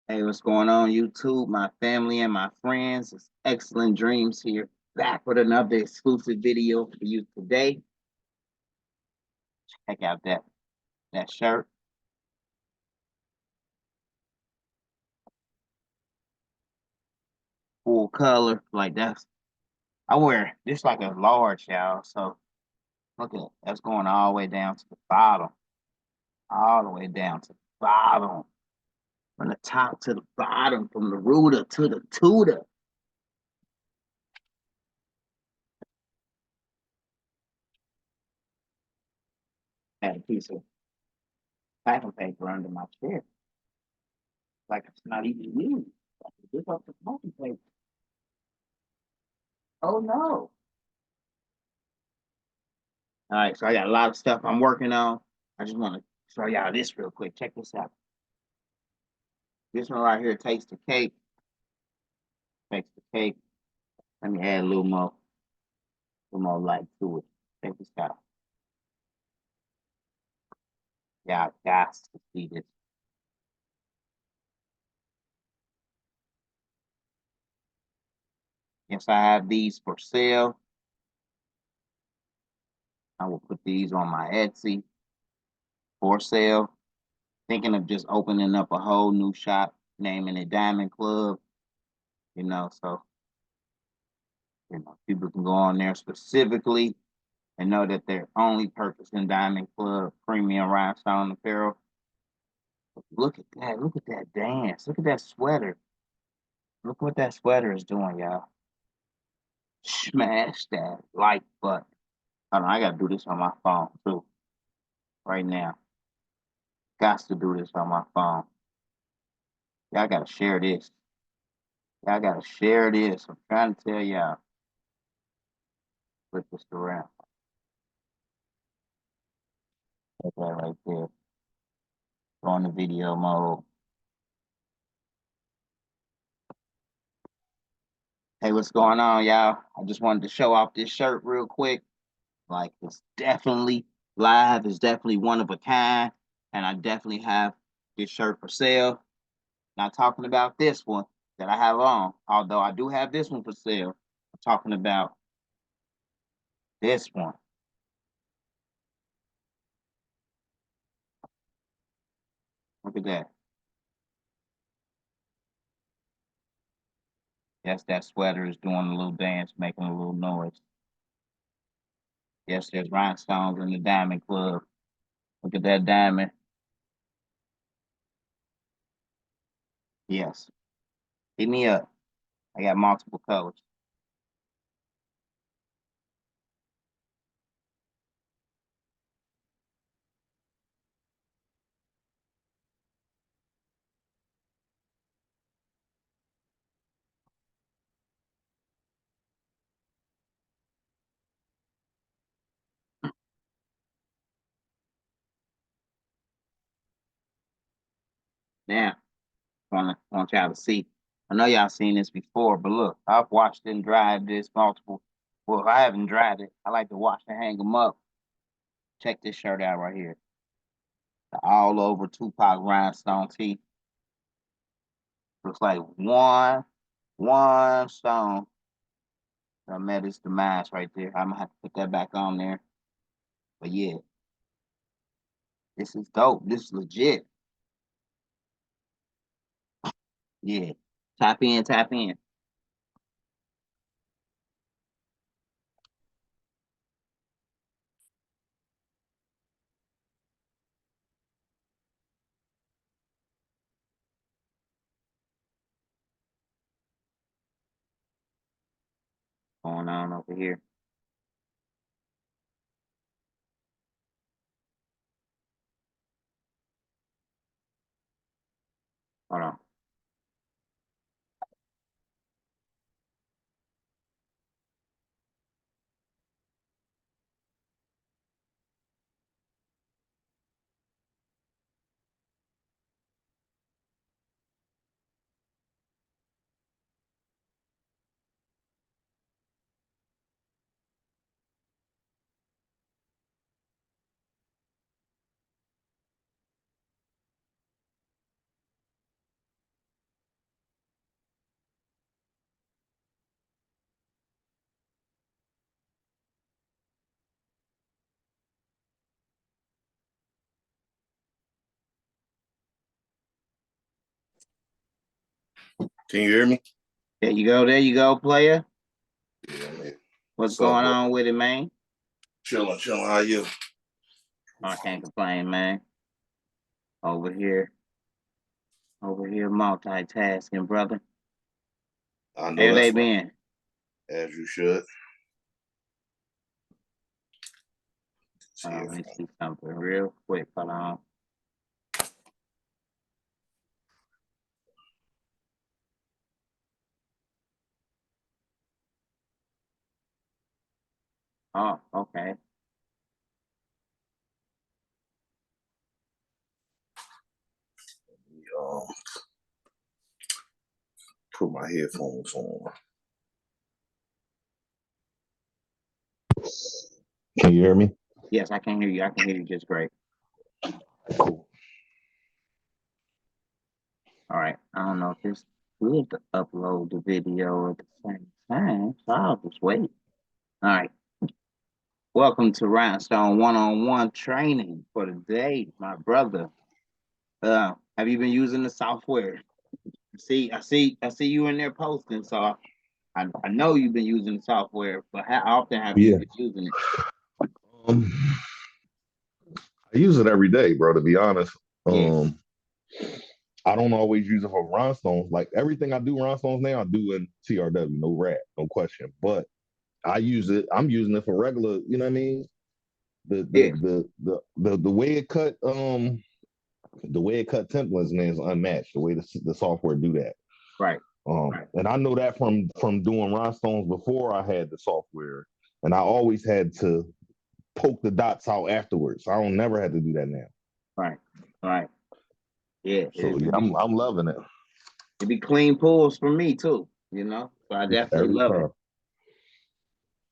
Hey, what's going on, YouTube? My family and my friends. It's Excellent Dreams here, back with another exclusive video for you today. Check out that shirt. Full color. Like I wear this like a large, y'all. So look at that's going all the way down to the bottom. All the way down to the bottom. From the top to the bottom, from the rooter to the tutor. Had a piece of packing paper under my chair. Like it's not even used. This up the smoking paper. Oh no. All right, so I got a lot of stuff I'm working on. I just want to show y'all this real quick. Check this out. This one right here takes the cake. Takes the cake. Let me add a little more light to it. Check this out. Y'all got to see this. Yes, I have these for sale. I will put these on my Etsy for sale. Thinking of just opening up a whole new shop, naming it Diamond Club. So people can go on there specifically and know that they're only purchasing Diamond Club premium rhinestone apparel. But look at that. Look at that dance. Look at that sweater. Look what that sweater is doing, y'all. Smash that like button. Hold on, I gotta do this on my phone too. Right now. Got to do this on my phone. Y'all gotta share this. Y'all gotta share this. I'm trying to tell y'all. Flip this around. Put that right there. Go on the video mode. Hey, what's going on, y'all? I just wanted to show off this shirt real quick. Like, it's definitely live. It's definitely one of a kind. And I definitely have this shirt for sale. Not talking about this one that I have on, although I do have this one for sale. I'm talking about this one. Look at that. Yes, that sweater is doing a little dance, making a little noise. Yes, there's rhinestones in the Diamond Club. Look at that diamond. Yes. Hit me up. I got multiple colors. Now, want y'all to see. I know y'all seen this before, but look, I've washed and dried this multiple. Well, I haven't dried it. I like to wash and hang them up. Check this shirt out right here. The all over Tupac rhinestone tee. Looks like one stone that met its demise right there. I'm gonna have to put that back on there. But yeah, this is dope. This is legit. Yeah. Tap in, tap in. Going on over here. Hold on. Can you hear me? There you go, player. Yeah, man. What's going on with it, man? Chilling. How you? I can't complain, man. Over here multitasking, brother. I know How that's they right. been? As you should. Let me see something real quick. Hold on. Oh, okay. Put my headphones on. Can you hear me? Yes, I can hear you. I can hear you just great. Cool. All right. I don't know if it's good to upload the video at the same time, so I'll just wait. All right. Welcome to Rhinestone one-on-one training for the day, my brother. Have you been using the software? I see you in there posting, so I know you've been using the software, but how often have you been using it? I use it every day, bro, to be honest. Yes. I don't always use it for rhinestones. Like everything I do rhinestones now, I do in TRW, no rat, no question. But I'm using it for regular, you know what I mean? The way it cut templates, man, is unmatched. The way the software do that. Right. And I know that from doing rhinestones before I had the software, and I always had to poke the dots out afterwards. I don't never had to do that now. Right. Yeah. So yeah, I'm loving it. It'd be clean pulls for me too, you know. So I definitely love it.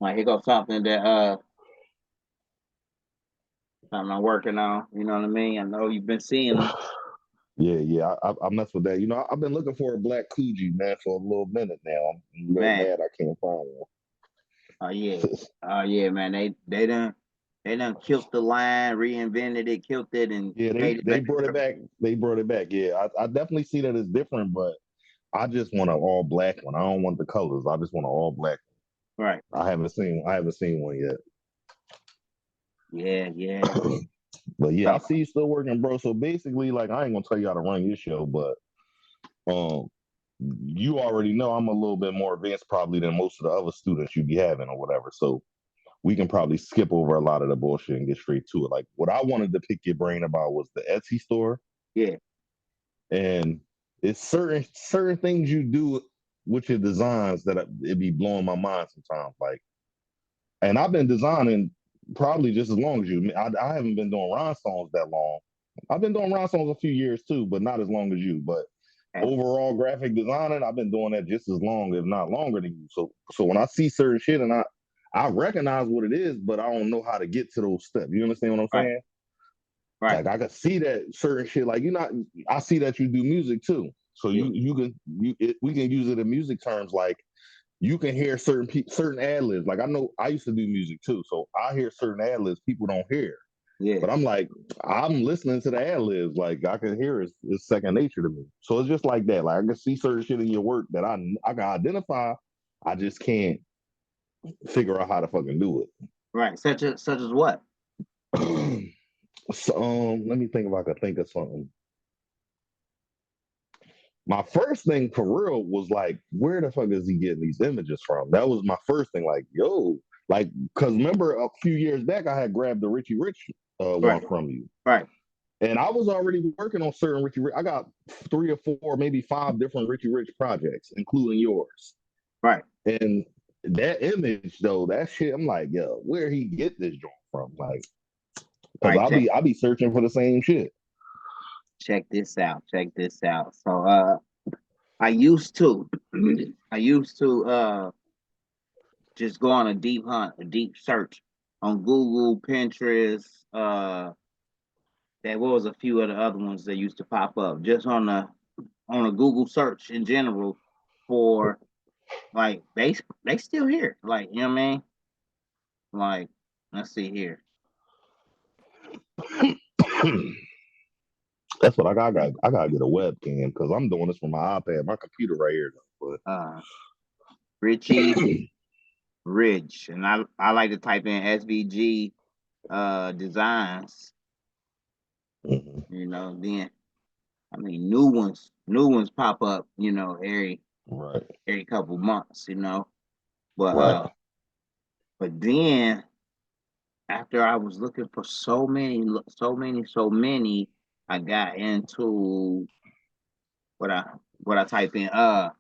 Like here goes something that something I'm working on. You know what I mean? I know you've been seeing them. Yeah, I mess with that. You know, I've been looking for a black Kuji, man, for a little minute now. I'm really mad I can't find one. Oh yeah, man. They done killed the line, reinvented it, killed it, and yeah, they brought it back. They brought it back. Yeah, I definitely see that it's different, but I just want an all black one. I don't want the colors. I just want an all black one. Right. I haven't seen one yet. Yeah. But yeah, I see you still working, bro. So basically, like, I ain't gonna tell you how to run your show, but you already know I'm a little bit more advanced probably than most of the other students you be having or whatever. So we can probably skip over a lot of the bullshit and get straight to it. Like what I wanted to pick your brain about was the Etsy store. Yeah. And it's certain things you do with your designs that it be blowing my mind sometimes. Like, and I've been designing probably just as long as you. I haven't been doing rhinestones that long. I've been doing rhinestones a few years too, but not as long as you. But overall graphic designing, I've been doing that just as long, if not longer than you. So when I see certain shit and I recognize what it is, but I don't know how to get to those steps. You understand what I'm saying? Right. Like I could see that certain shit. Like I see that you do music too. So we can use it in music terms. Like you can hear certain ad libs. Like I know I used to do music too, so I hear certain ad libs people don't hear. Yeah. But I'm like, I'm listening to the ad libs. Like I can hear it's second nature to me. So it's just like that. Like I can see certain shit in your work that I can identify. I just can't figure out how to fucking do it. Right. Such as what? So, let me think if I could think of something. My first thing for real was like, where the fuck is he getting these images from? That was my first thing. Like, yo, like, cause remember a few years back, I had grabbed the Richie Rich one from you, right? And I was already working on certain Richie Rich. I got 3 or 4, maybe 5 different Richie Rich projects, including yours, right? And that image though, that shit, I'm like, yo, where he get this joint from? Like, cause I'll be searching for the same shit. Check this out. So I used to just go on a deep hunt, a deep search on Google, Pinterest, there was a few of the other ones that used to pop up just on a Google search in general for like they still here. Like, you know what I mean? Like, let's see here. That's what I got. I gotta get a webcam because I'm doing this from my iPad, my computer right here. But Richie Ridge, and I like to type in SVG designs. You know, then I mean new ones pop up. You know, every couple months. You know, but then after I was looking for so many, I got into what I type in uh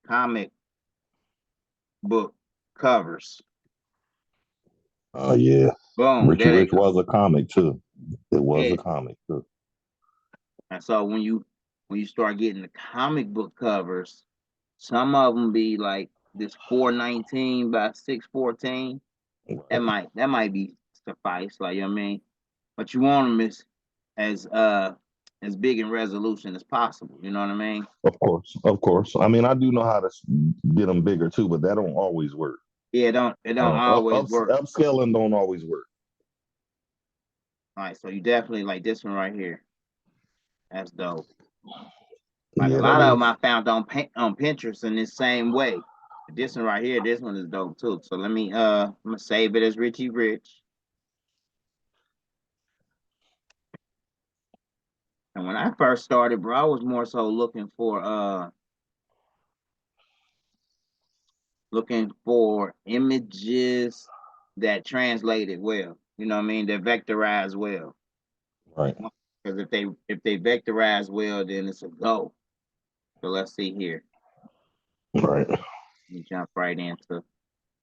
comic book covers. Oh yeah. Boom, Richie there they Rich go. was a comic too. It was Yeah. a comic too. And so when you start getting the comic book covers, some of them be like this 419 by 614. That might be suffice, like you know what I mean. But you want them as big in resolution as possible. You know what I mean? Of course. I mean, I do know how to get them bigger too, but that don't always work. Yeah, it don't always work. Upscaling don't always work. All right, so you definitely like this one right here. That's dope. Like Yeah, a that lot of is. them I found on Pinterest in this same way. This one right here, this one is dope too. So let me I'm gonna save it as Richie Rich. And when I first started, bro, I was more so looking for images that translated well. You know what I mean? That vectorized well. Right. Because if they vectorize well, then it's a go. So let's see here. Right. Let me jump right into.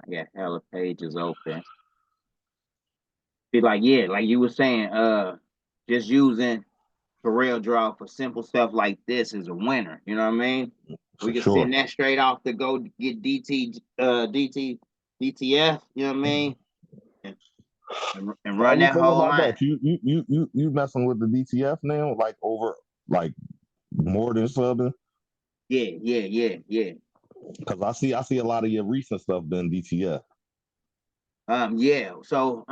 I got hella pages open. Be like, yeah, like you were saying, just using Coreldraw for simple stuff like this is a winner. You know what I mean? For We can sure. send that straight off to go get DTF. You know what I mean? And So how run you that feel whole about line. that? You messing with the DTF now, like over like more than subbing? Yeah. Because I see a lot of your recent stuff been DTF. Yeah. So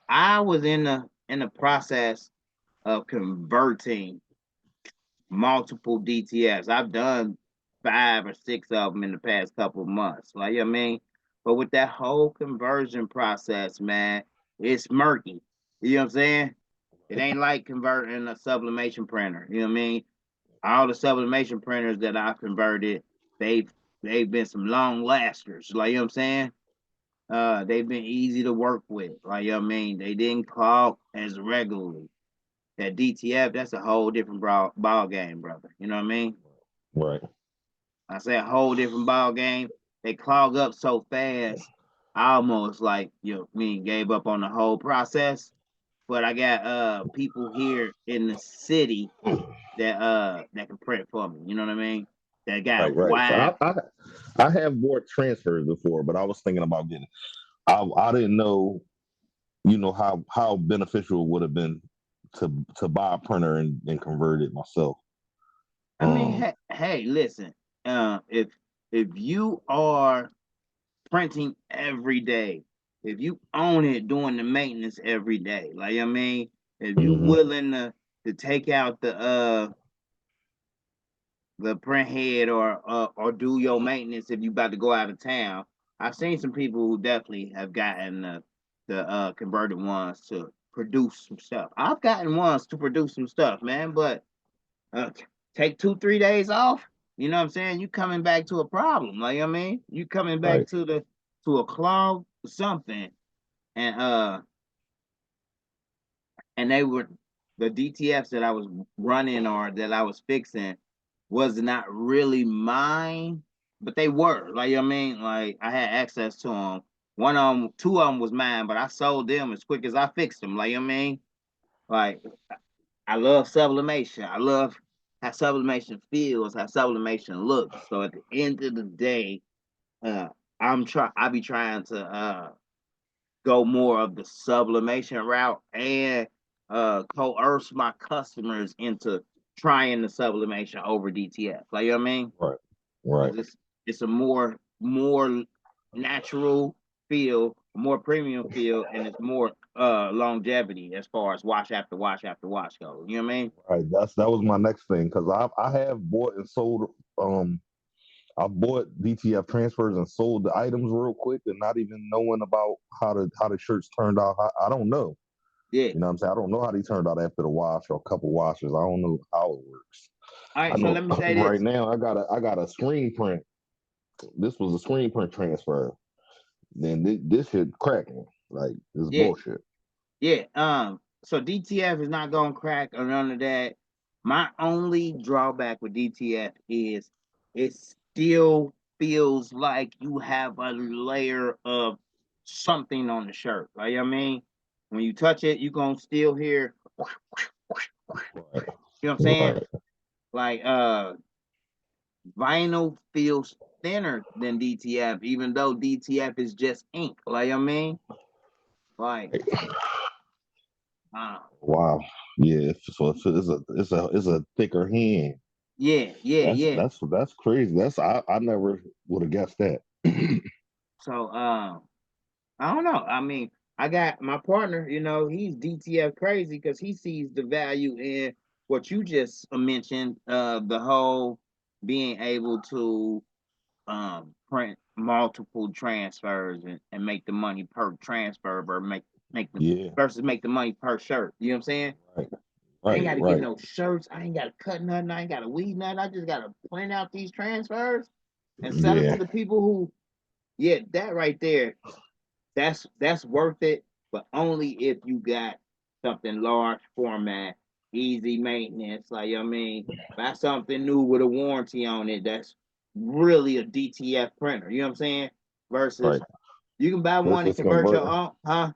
I was in the process of converting multiple DTFs. I've done 5 or 6 of them in the past couple of months. Like you know what I mean? But with that whole conversion process, man, it's murky. You know what I'm saying? It ain't like converting a sublimation printer. You know what I mean? All the sublimation printers that I've converted, they've been some long lasters. Like you know what I'm saying? They've been easy to work with. Like you know what I mean? They didn't clog as regularly. That DTF, that's a whole different ball game, brother. You know what I mean? Right. I say a whole different ball game. They clog up so fast. I almost like gave up on the whole process. But I got people here in the city that can print for me. You know what I mean? That got Right. So wide. I have bought transfers before, but I was thinking about getting. I didn't know, how beneficial it would have been to buy a printer and convert it myself. I mean, hey, listen. If you are printing every day, if you own it doing the maintenance every day, like I mean, if you willing to take out the print head or do your maintenance if you about to go out of town. I've seen some people who definitely have gotten the converted ones to produce some stuff. I've gotten ones to produce some stuff, man, but take 2-3 days off. You know what I'm saying? You coming back to a problem, like I mean, you coming back Right. to a clog something, and and they were the DTFs that I was running or that I was fixing was not really mine, but they were. Like, you know what I mean? Like, I had access to them. Two of them was mine, but I sold them as quick as I fixed them. Like, you know what I mean? Like, I love sublimation. I love how sublimation feels, how sublimation looks. So at the end of the day, uh, I be trying to go more of the sublimation route and coerce my customers into trying the sublimation over DTF. Like you know what I mean? Right. Because it's a more natural feel more premium feel, and it's more longevity as far as wash after wash after wash goes. You know what I mean? Right. That was my next thing because I have bought and sold I bought DTF transfers and sold the items real quick and not even knowing about how the shirts turned out. I don't know. Yeah. You know what I'm saying? I don't know how they turned out after the wash or a couple washes. I don't know how it works. All I right. So know let me say right this. now I got a screen print. This was a screen print transfer. Then this shit cracking. Like this Yeah. bullshit. Yeah. So DTF is not gonna crack or none of that. My only drawback with DTF is it still feels like you have a layer of something on the shirt. Like, you know what I mean? When you touch it, you're gonna still hear, you Right. know what I'm saying? Right. Like vinyl feels thinner than DTF, even though DTF is just ink. Like, you know what I mean? Like Wow. Yeah. So it's a thicker hand. yeah, yeah, yeah. That's crazy. I never would have guessed that. So I don't know. I mean, I got my partner, you know, he's DTF crazy because he sees the value in what you just mentioned, the whole being able to print multiple transfers and make the money per transfer or make the Yeah. versus make the money per shirt. You know what I'm saying? Right. I ain't Right. gotta get Right. no shirts, I ain't gotta cut nothing, I ain't gotta weed nothing. I just gotta print out these transfers and sell it to Yeah. the people who, yeah, that right there, that's worth it, but only if you got something large format, easy maintenance. Like, you know what I mean, buy something new with a warranty on it. That's really a DTF printer. You know what I'm saying? Versus Right. you can buy one and Versus convert your own, huh?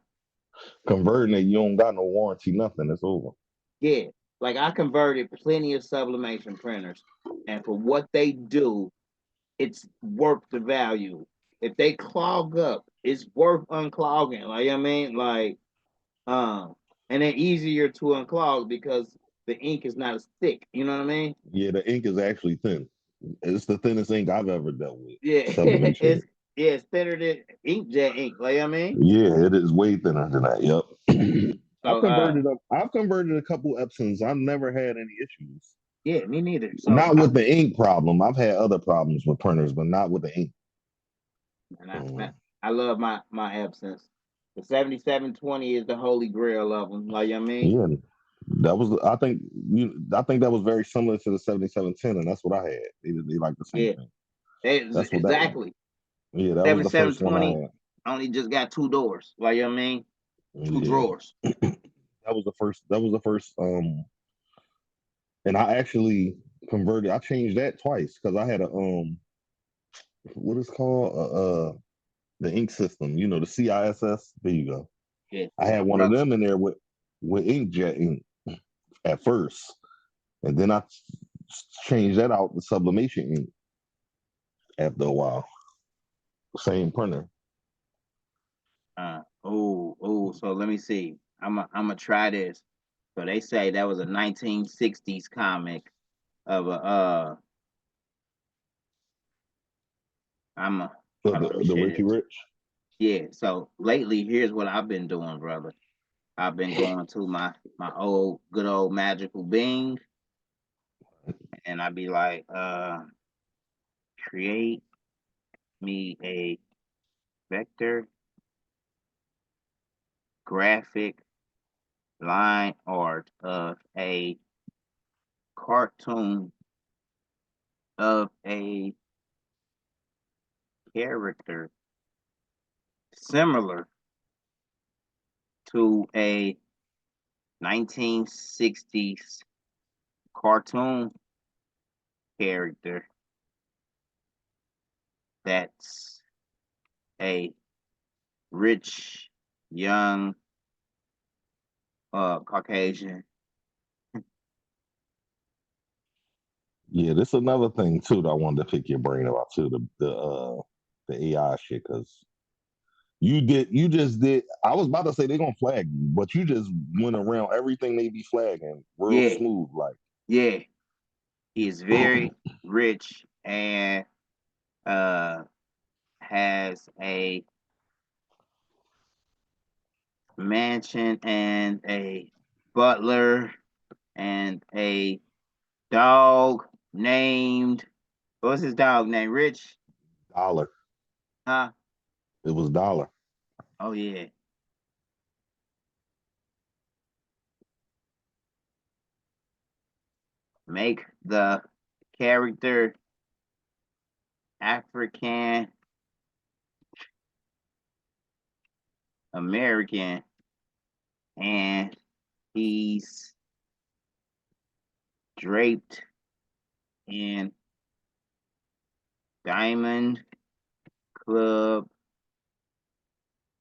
converting it, you don't got no warranty, nothing. It's over. Yeah. Like I converted plenty of sublimation printers, and for what they do, it's worth the value. If they clog up, it's worth unclogging. Like, you know what I mean? Like, and they're easier to unclog because the ink is not as thick. You know what I mean? Yeah, the ink is actually thin. It's the thinnest ink I've ever dealt with. Yeah, Sublimation. it's thinner than inkjet ink. Like, you know what I mean? Yeah, it is way thinner than that. Yep. So I've converted a couple Epsons. I've never had any issues. yeah, me neither. So Not with the ink problem. I've had other problems with printers, but not with the ink. and I love my Epsons. The 7720 is the holy grail of them. Like, you know what I mean? Yeah, that was. I think that was very similar to the 7710, and that's what I had. They like the same Yeah, thing. That's what that. exactly. Yeah, that was the first one I 7720 had. only just got two doors. Like, you know what I mean? Two Yeah, drawers. that was the first. That was the first. And I actually converted. I changed that twice because I had a what is called the ink system. You know, the CISS. There you go. Yeah, I my had one of brother. them in there with inkjet ink at first, and then I changed that out to sublimation ink after a while. Same printer. So let me see. I'm gonna try this. So they say that was a 1960s comic of a I'm a hold on, let me The share Richie this. Rich. Yeah, so lately here's what I've been doing, brother. I've been going to my old good old magical Bing, and I'd be like, create me a vector graphic line art of a cartoon of a character similar to a 1960s cartoon character that's a rich young Caucasian. Yeah, this is another thing too that I wanted to pick your brain about too. The AI shit because you just did. I was about to say they're gonna flag you, but you just went around everything they be flagging real Yeah, smooth. Like, yeah. He is very rich and uh has a mansion and a butler and a dog named, what's his dog name? Rich? Dollar. Huh? It was Dollar. Oh yeah. Make the character African American and he's draped in Diamond Club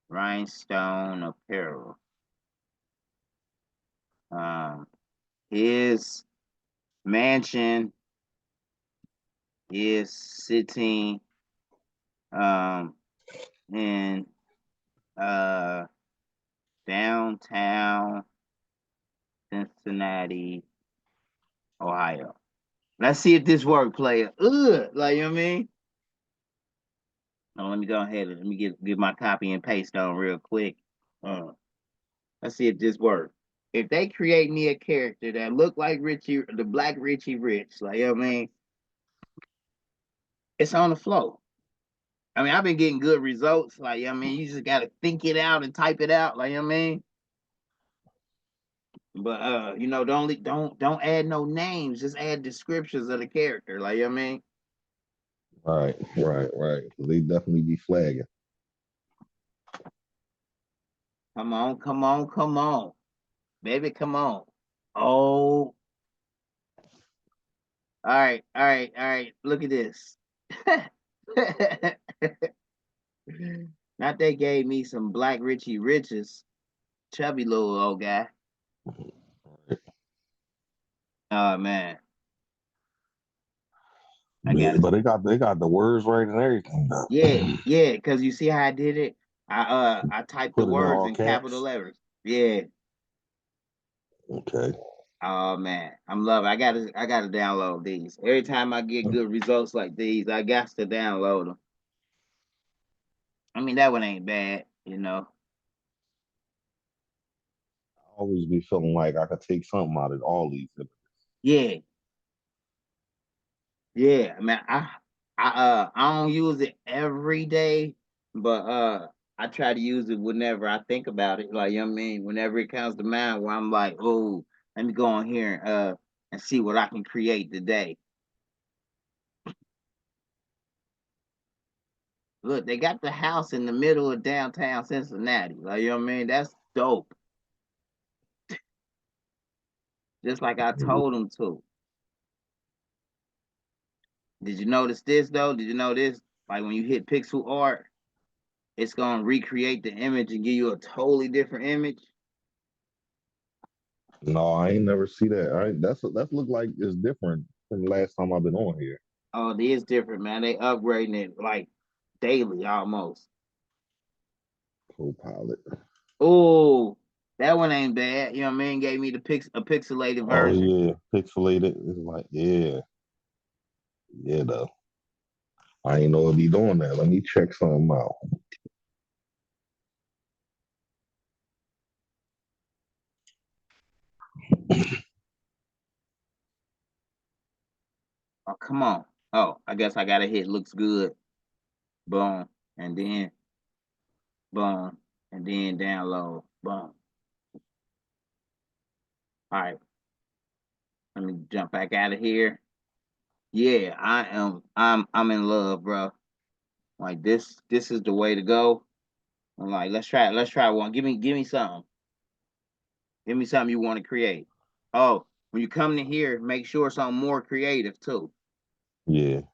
Rhinestone apparel. His mansion is sitting in downtown Cincinnati, Ohio. Let's see if this work, player. Like, you know what I mean? Oh, let me go ahead and let me get my copy and paste on real quick. Let's see if this works. If they create me a character that look like Richie, the Black Richie Rich, like, you know what I mean? It's on the flow. I mean, I've been getting good results. Like, you know what I mean? You just gotta think it out and type it out, like, you know what I mean? But you know, don't add no names, just add descriptions of the character, like, you know what I mean? Right. They definitely be flagging. Come on. Baby, come on. Oh, all right. Look at this. Not they gave me some Black Richie Riches, chubby little old guy. Oh man, I got it. But they got the words right and everything though. Yeah, because you see how I did it. I typed the Put it in words all in capital caps. letters. Yeah. Okay. Oh man, I'm loving. I gotta download these. Every time I get good results like these, I got to download them. I mean, that one ain't bad, you know. I always be feeling like I could take something out of all these. Yeah, yeah. I mean, I don't use it every day, but I try to use it whenever I think about it. Like, you know what I mean? Whenever it comes to mind where I'm like, oh, let me go on here and see what I can create today. Look, they got the house in the middle of downtown Cincinnati. Like, you know what I mean? That's dope. Just like I told them to. Did you notice this though? Did you know this? Like when you hit pixel art, it's gonna recreate the image and give you a totally different image. No, I ain't never see that. That's look like it's different from the last time I've been on here. Oh, it is different, man. They upgrading it like daily almost. Copilot. Oh, that one ain't bad. You know what I mean? Gave me the a pixelated Oh version. yeah, pixelated. It's like yeah though. I ain't know it'd be doing that. Let me check something out. Oh, come on. Oh, I guess I gotta hit looks good. Boom. And then boom. And then download. Boom. All right. Let me jump back out of here. Yeah, I'm in love, bro. Like this is the way to go. I'm like, let's try one. Give me something. Give me something you want to create. Oh, when you come to here, make sure something more creative too. Yeah. You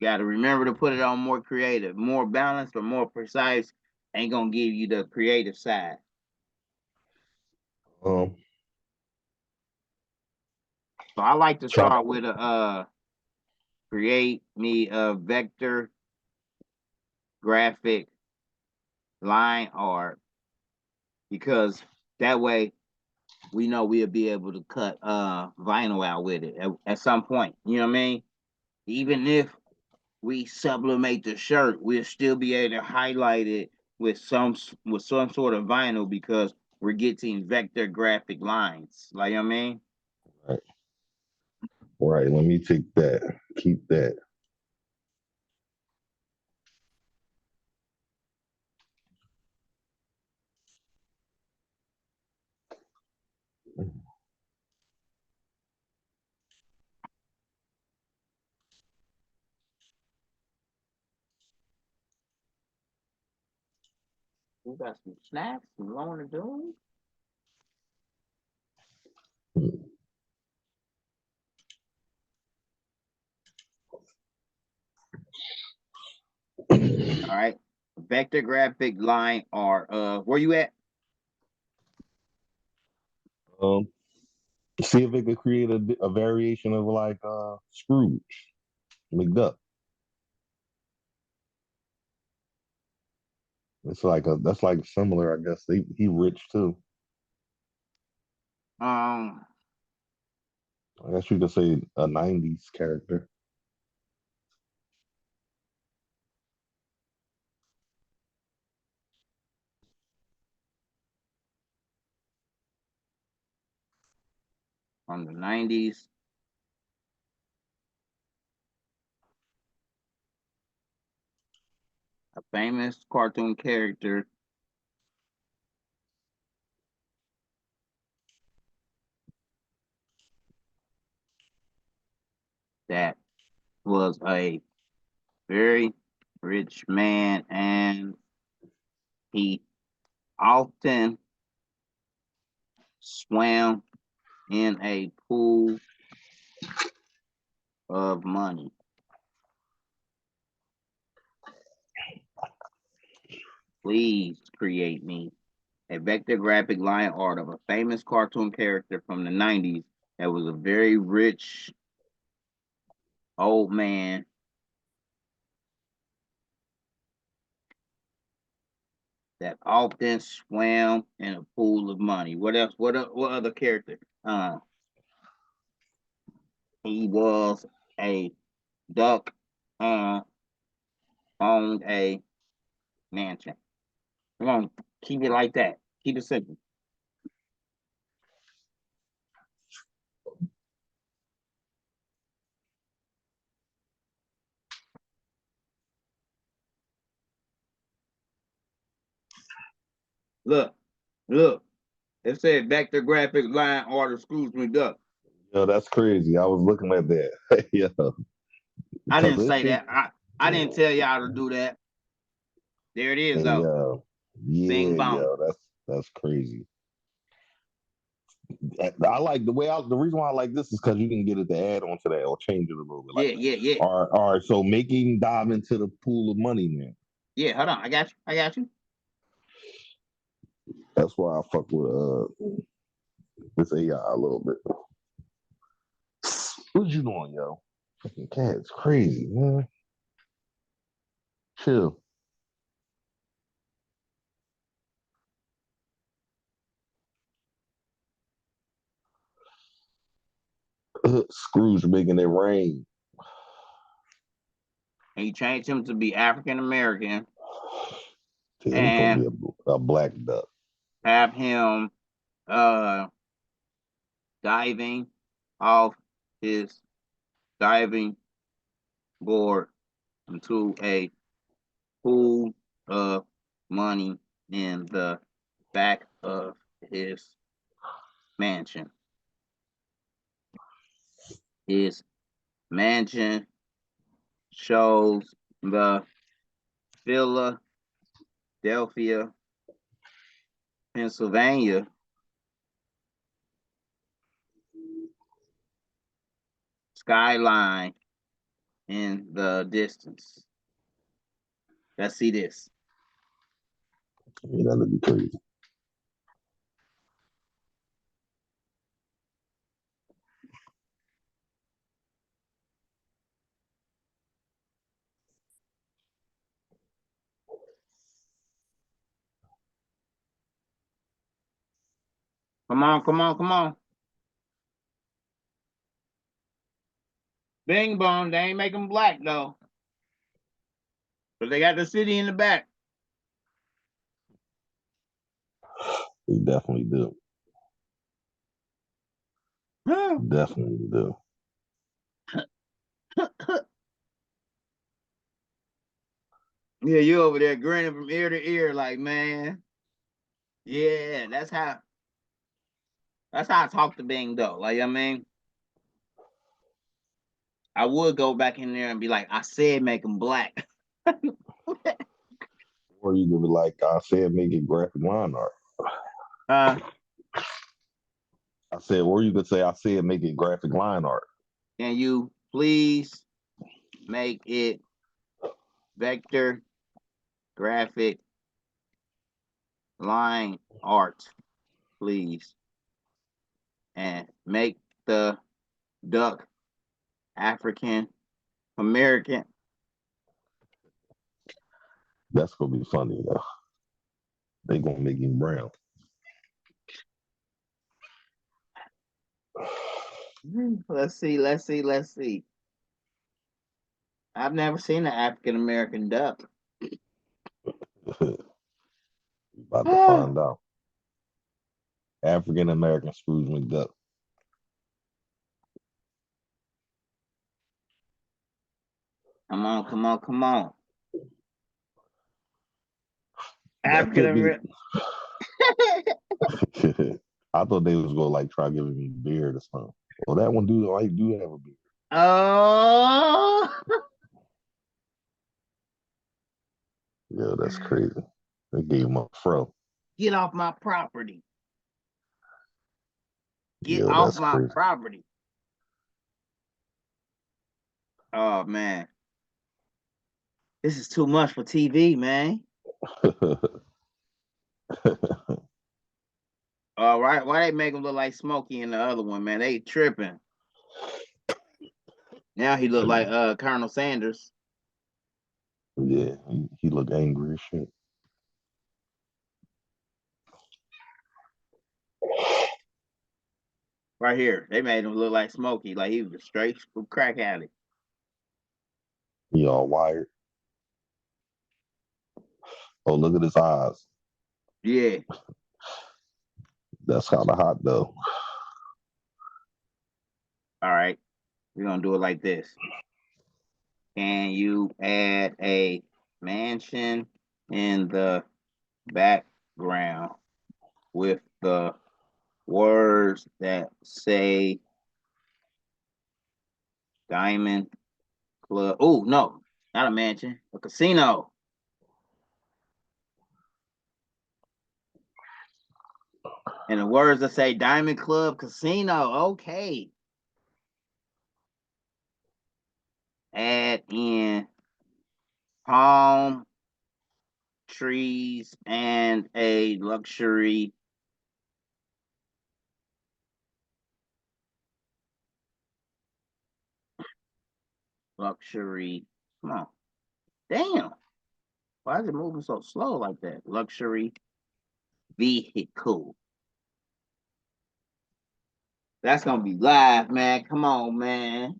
gotta remember to put it on more creative, more balanced or more precise. Ain't gonna give you the creative side. Um. So I like to Try. start with a create me a vector graphic line art because that way we know we'll be able to cut vinyl out with it at some point. You know what I mean? Even if we sublimate the shirt, we'll still be able to highlight it with some sort of vinyl because we're getting vector graphic lines. Like, you know what I mean? Right. Right. Let me take that. Keep that. We got some snacks, some loan to do. All right. Vector graphic line art. Where you at? See if it could create a variation of like Scrooge McDuck. It's like that's like similar, I guess. He rich too. Um, I guess you could say a '90s character. from the 90s. A famous cartoon character that was a very rich man, and he often swam in a pool of money. Please create me a vector graphic line art of a famous cartoon character from the 90s that was a very rich old man that often swam in a pool of money. What else? What other character? He was a duck, owned a mansion. Come on, keep it like that. Keep it simple. Look, look. It said vector graphic line art of Scrooge McDuck. Yo, that's crazy. I was looking at that. Yeah, I because didn't say that. I didn't tell y'all to do that. There it is, hey, though. Bing yeah, bong. yo, that's crazy. I like the reason why I like this is because you can get it to add on to that or change it a little bit. Like, Yeah. all right. So making dive into the pool of money, man. Yeah, hold on. I got you. That's why I fuck with this AI a little bit. What you doing, yo? Fucking cat's crazy, man. Chill. Scrooge making it rain. And he changed him to be African American Damn, he gonna and be a black duck. have him diving off his diving board into a pool of money in the back of his mansion. His mansion shows the Philadelphia, Pennsylvania skyline in the distance. Let's see this. Yeah, that'd be crazy. Come on. Bing bong, they ain't make them black though. But they got the city in the back. We definitely do. Definitely do. Yeah, you over there grinning from ear to ear, like, man. Yeah, that's how I talk to Bing though. Like, I mean, I would go back in there and be like, I said make them black. Or you could be like I said, make it graphic line art. uh, I said, or you could say I said make it graphic line art. can you please make it vector graphic line art, please? And make the duck African American. That's gonna be funny though. They gonna make him brown. Let's see. I've never seen an African American duck. About to find out. African American Scrooge McDuck. Come on. That African could be. American. I thought they was gonna like try giving me beard or something. Well, that one do have a beard. Oh, Yeah, that's crazy. They gave him a fro. get off my property. Get Yeah, off that's my crazy. property. Oh man. This is too much for TV, man. All right, why they make him look like Smokey in the other one, man? They tripping. Now he look like Colonel Sanders. Yeah, he look angry as shit. Right here, they made him look like Smokey, like he was straight from crack alley. He all wired. Oh, look at his eyes. Yeah. That's kind of hot though. All right, we're gonna do it like this. Can you add a mansion in the background with the words that say Diamond Club? Oh, no, not a mansion, a casino. And the words that say Diamond Club Casino. Okay. Add in palm trees and a luxury come on, damn, why is it moving so slow like that? Luxury vehicle. That's gonna be live, man. Come on, man.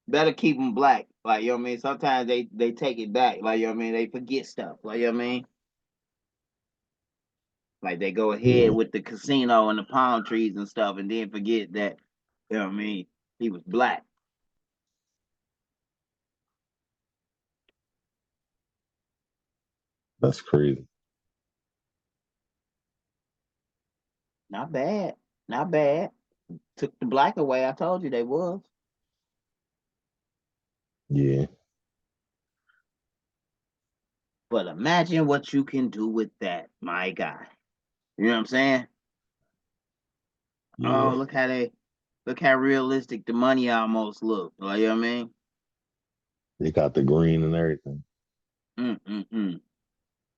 Better keep them black. Like, you know what I mean? Sometimes they take it back. Like, you know what I mean? They forget stuff. Like, you know what I mean? Like, they go ahead Yeah, with the casino and the palm trees and stuff and then forget that, you know what I mean? He was black. that's crazy. Not bad. Not bad. Took the black away. I told you they was. Yeah, But imagine what you can do with that, my guy. You know what I'm saying? yeah. Oh, look how realistic the money almost look. Like, you know what I mean? They got the green and everything. Mm.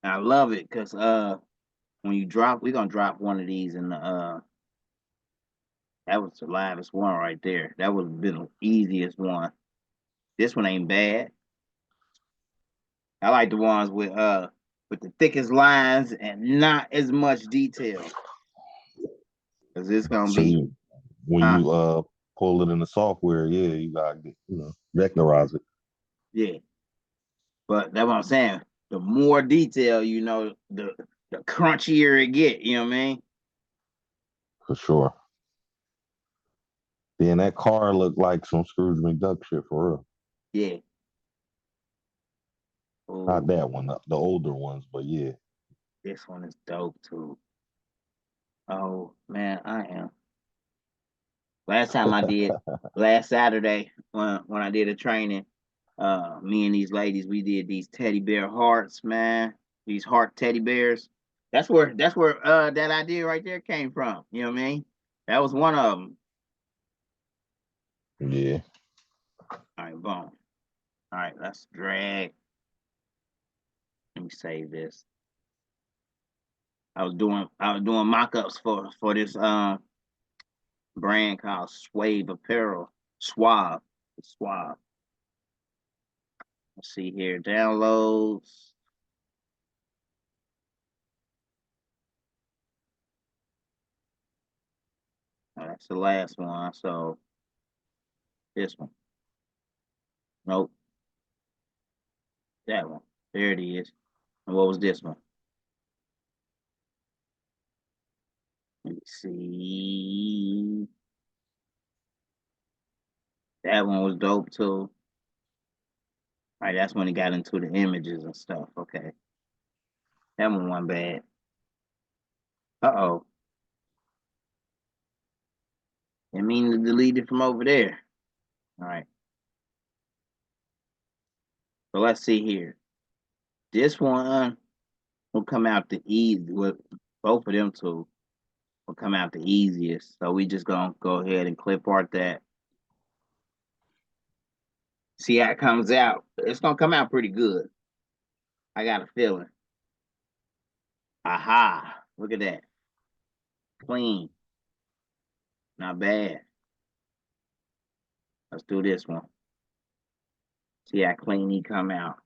I love it because when you drop, we're gonna drop one of these in the that was the livest one right there. That would have been the easiest one. This one ain't bad. I like the ones with the thickest lines and not as much detail. Cause it's gonna So be when you pull it in the software, yeah, you gotta get, vectorize it. yeah. But that's what I'm saying. The more detail, the the crunchier it get, you know what I mean? For sure. Then that car looked like some Scrooge McDuck shit for real. Yeah. Not Oh, that one, the older ones, but yeah. this one is dope too. Oh man, I am. Last time I did, last Saturday when I did a training, me and these ladies, we did these teddy bear hearts, man. These heart teddy bears. That's where that idea right there came from. You know what I mean? That was one of them. Yeah. All right, boom. All right, let's drag. Let me save this. I was doing mock-ups for this brand called Swave Apparel. Suave. Suave. Let's see here. Downloads. Oh, that's the last one. So this one. Nope. That one. There it is. And what was this one? Let me see. That one was dope too. All right, that's when he got into the images and stuff. Okay. That one wasn't bad. Uh-oh. Didn't mean to delete it from over there. All right. So let's see here. This one will come out the easy with both of them two will come out the easiest. So we just gonna go ahead and clip art that. See how it comes out. It's gonna come out pretty good. I got a feeling. Aha. Look at that. Clean. Not bad. Let's do this one. See how clean he come out.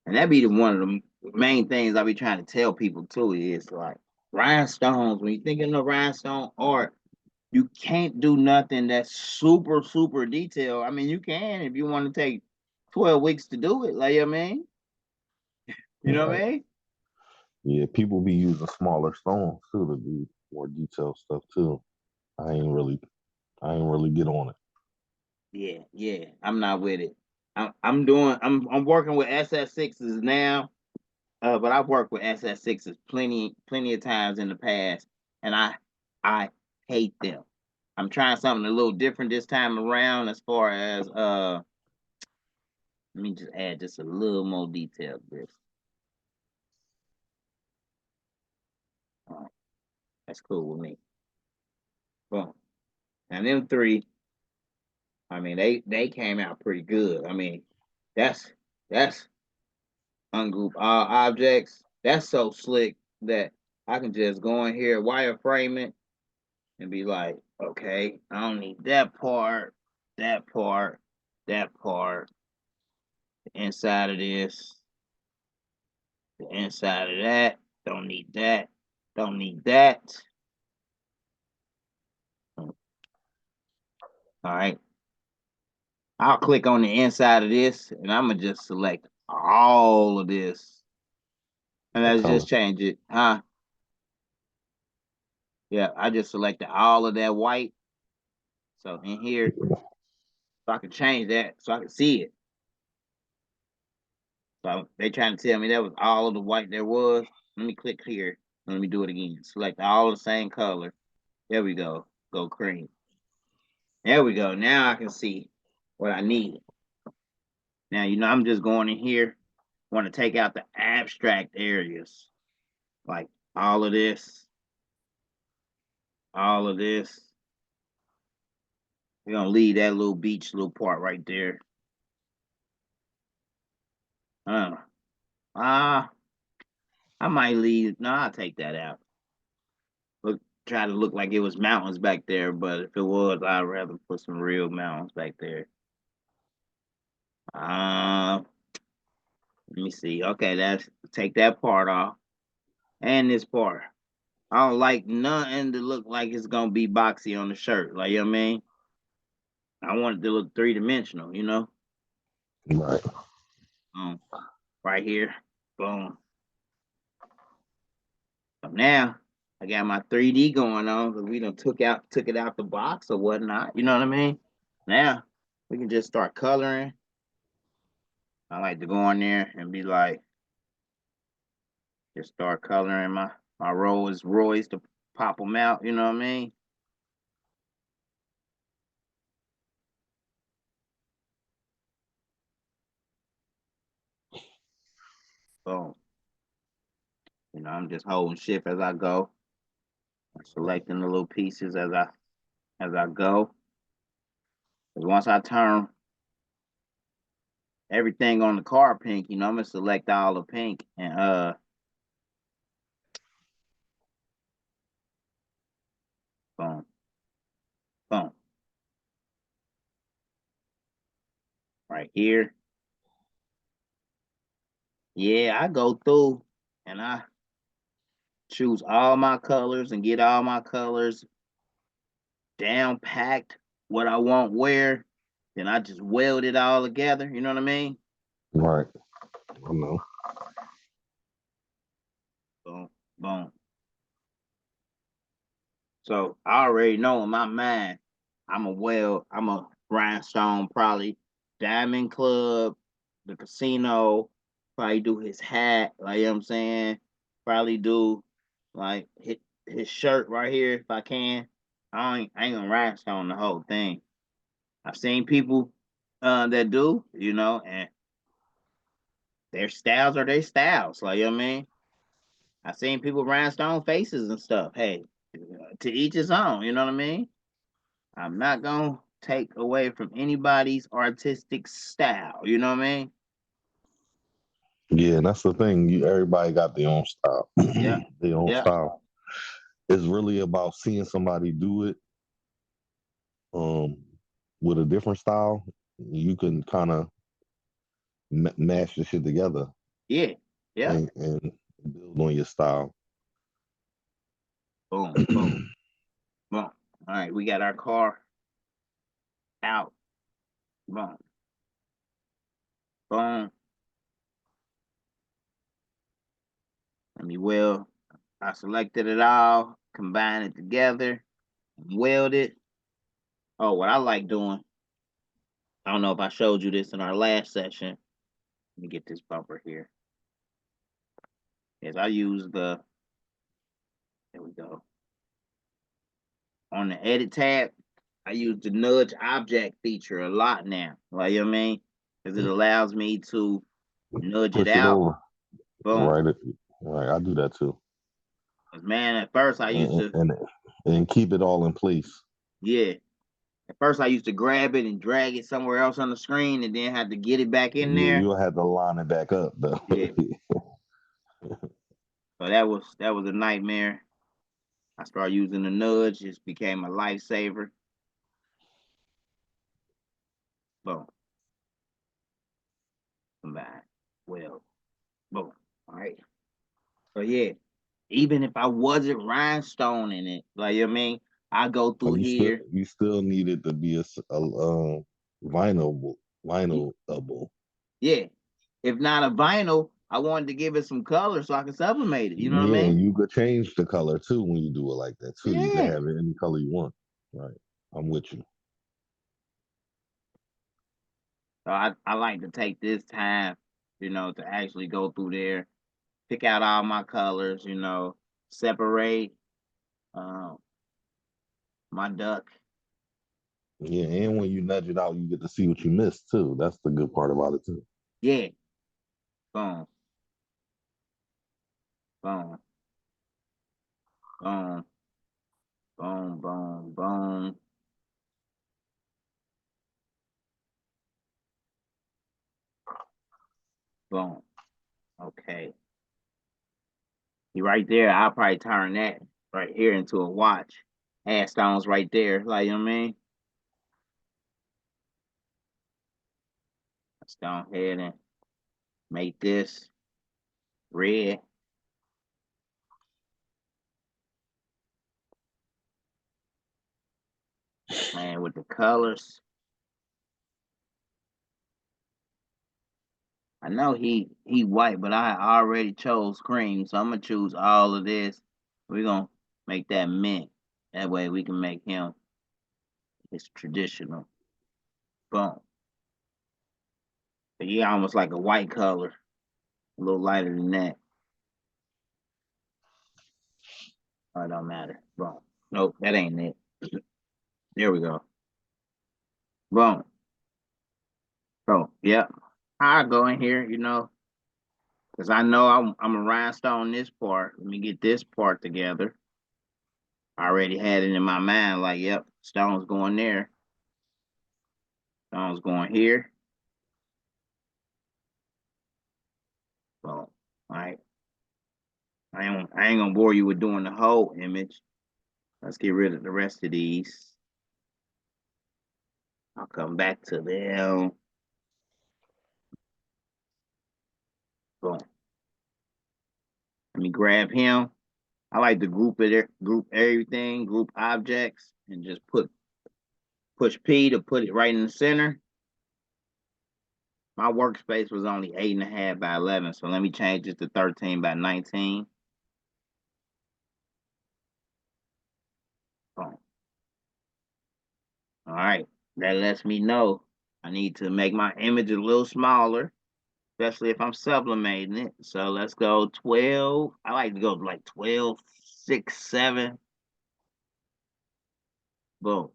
And that be the one of the main things I be trying to tell people too is like rhinestones. When you're thinking of rhinestone art, you can't do nothing that's super, super detailed. I mean, you can if you want to take 12 weeks to do it. Like, you know what I mean? You know what Right. I mean? Yeah, people be using smaller stones too to do more detailed stuff too. I ain't really I ain't really get on it. Yeah, yeah. I'm not with it. I'm working with SS6s now. But I've worked with SS6s plenty of times in the past, and I hate them. I'm trying something a little different this time around as far as let me just add just a little more detail to this. All right, that's cool with me. Boom. And them three, I mean, they came out pretty good. I mean, that's ungroup all objects. That's so slick that I can just go in here, wireframe it, and be like, okay, I don't need that part, that part, that part, the inside of this, the inside of that, don't need that, don't need that. All right. I'll click on the inside of this and I'm gonna just select all of this. And That let's color. just change it. Huh? Yeah, I just selected all of that white. So in here, so I can change that so I can see it. So they trying to tell me that was all of the white there was. Let me click here. Let me do it again. Select all the same color. There we go. Go cream. There we go. Now I can see what I need. Now, I'm just going in here. Want to take out the abstract areas. Like all of this. All of this. We're going to leave that little beach little part right there. Uh, I might leave. No, I'll take that out. Try to look like it was mountains back there, but if it was, I'd rather put some real mountains back there. Let me see. Okay, that's take that part off and this part. I don't like nothing to look like it's gonna be boxy on the shirt. Like, you know what I mean? I want it to look 3-dimensional, you know? Right. Right here. Boom. now I got my 3D going on because we done took it out the box or whatnot. You know what I mean? Now we can just start coloring. I like to go in there and be like, just start coloring my Roy's to pop them out. You know what I mean? Boom. You know, I'm just holding shift as I go. I'm selecting the little pieces as I go. Because once I turn everything on the car pink, you know, I'm gonna select all the pink and boom, boom. Right here. Yeah, I go through and I choose all my colors and get all my colors down packed what I want where. Then I just weld it all together. You know what I mean? Right. I know. Boom, boom. So I already know in my mind, I'm a Rhinestone, probably Diamond Club, the casino, probably do his hat, like you know what I'm saying? Probably do like his shirt right here if I can. I ain't gonna Rhinestone the whole thing. I've seen people that do, you know, and their styles are their styles, like you know what I mean? I've seen people Rhinestone faces and stuff. Hey, to each his own, you know what I mean? I'm not gonna take away from anybody's artistic style. You know what I mean? Yeah, that's the thing. Everybody got their own style. Yeah, Their own yeah, style. It's really about seeing somebody do it um with a different style. You can kind of mash the shit together yeah, yeah. and build on your style. Boom, boom, boom. All right, we got our car out. Boom, boom. Let me weld. I selected it all, combine it together, weld it. Oh, what I like doing. I don't know if I showed you this in our last session. Let me get this bumper here. Is I use there we go. On the edit tab, I use the nudge object feature a lot now. Like, you know what I mean? Because it allows me to nudge it Push it out. over. Boom. Right. Right. I do that too. 'Cause, man, at first I used And, to, and and keep it all in place. yeah. At first I used to grab it and drag it somewhere else on the screen and then have to get it back in Yeah, there. you'll have to line it back up though. Yeah. So that was a nightmare. I started using the nudge, just became a lifesaver. Boom. Combine. Well, boom. All right. So yeah, even if I wasn't rhinestoning it, like you know what I mean, I go through Like here. you still need it to be a vinyl vinylable. Yeah. If not a vinyl, I wanted to give it some color so I can sublimate it. You know what I Yeah, mean? and you could change the color too when you do it like that too. You can Yeah. have it any color you want. Right. I'm with you. So I like to take this time, you know, to actually go through there, pick out all my colors, you know, separate um my duck. Yeah, and when you nudge it out, you get to see what you missed too. That's the good part about it too. Yeah. Boom. Boom. Boom. Boom. Boom. Boom. Boom. Okay. You right there, I'll probably turn that right here into a watch. Add stones right there, like you know what I mean? Let's go ahead and make this red. Man, with the colors. I know he white, but I already chose cream, so I'm gonna choose all of this. We're gonna make that mint. That way we can make him his traditional. Boom. But yeah, almost like a white color. A little lighter than that. Oh, it don't matter. Boom. Nope, that ain't it. There we go. Boom. So, yep. I go in here, you know, because I know I'm a rhinestone this part. Let me get this part together. I already had it in my mind, like, yep, stone's going there. Stone's going here. Boom. All right. I ain't gonna bore you with doing the whole image. Let's get rid of the rest of these. I'll come back to them. Boom. Let me grab him. I like to group everything, group objects, and just push P to put it right in the center. My workspace was only 8.5 by 11, so let me change it to 13 by 19. Boom. All right, that lets me know I need to make my image a little smaller, especially if I'm sublimating it. So let's go 12. I like to go like 12, 6, 7. Boom.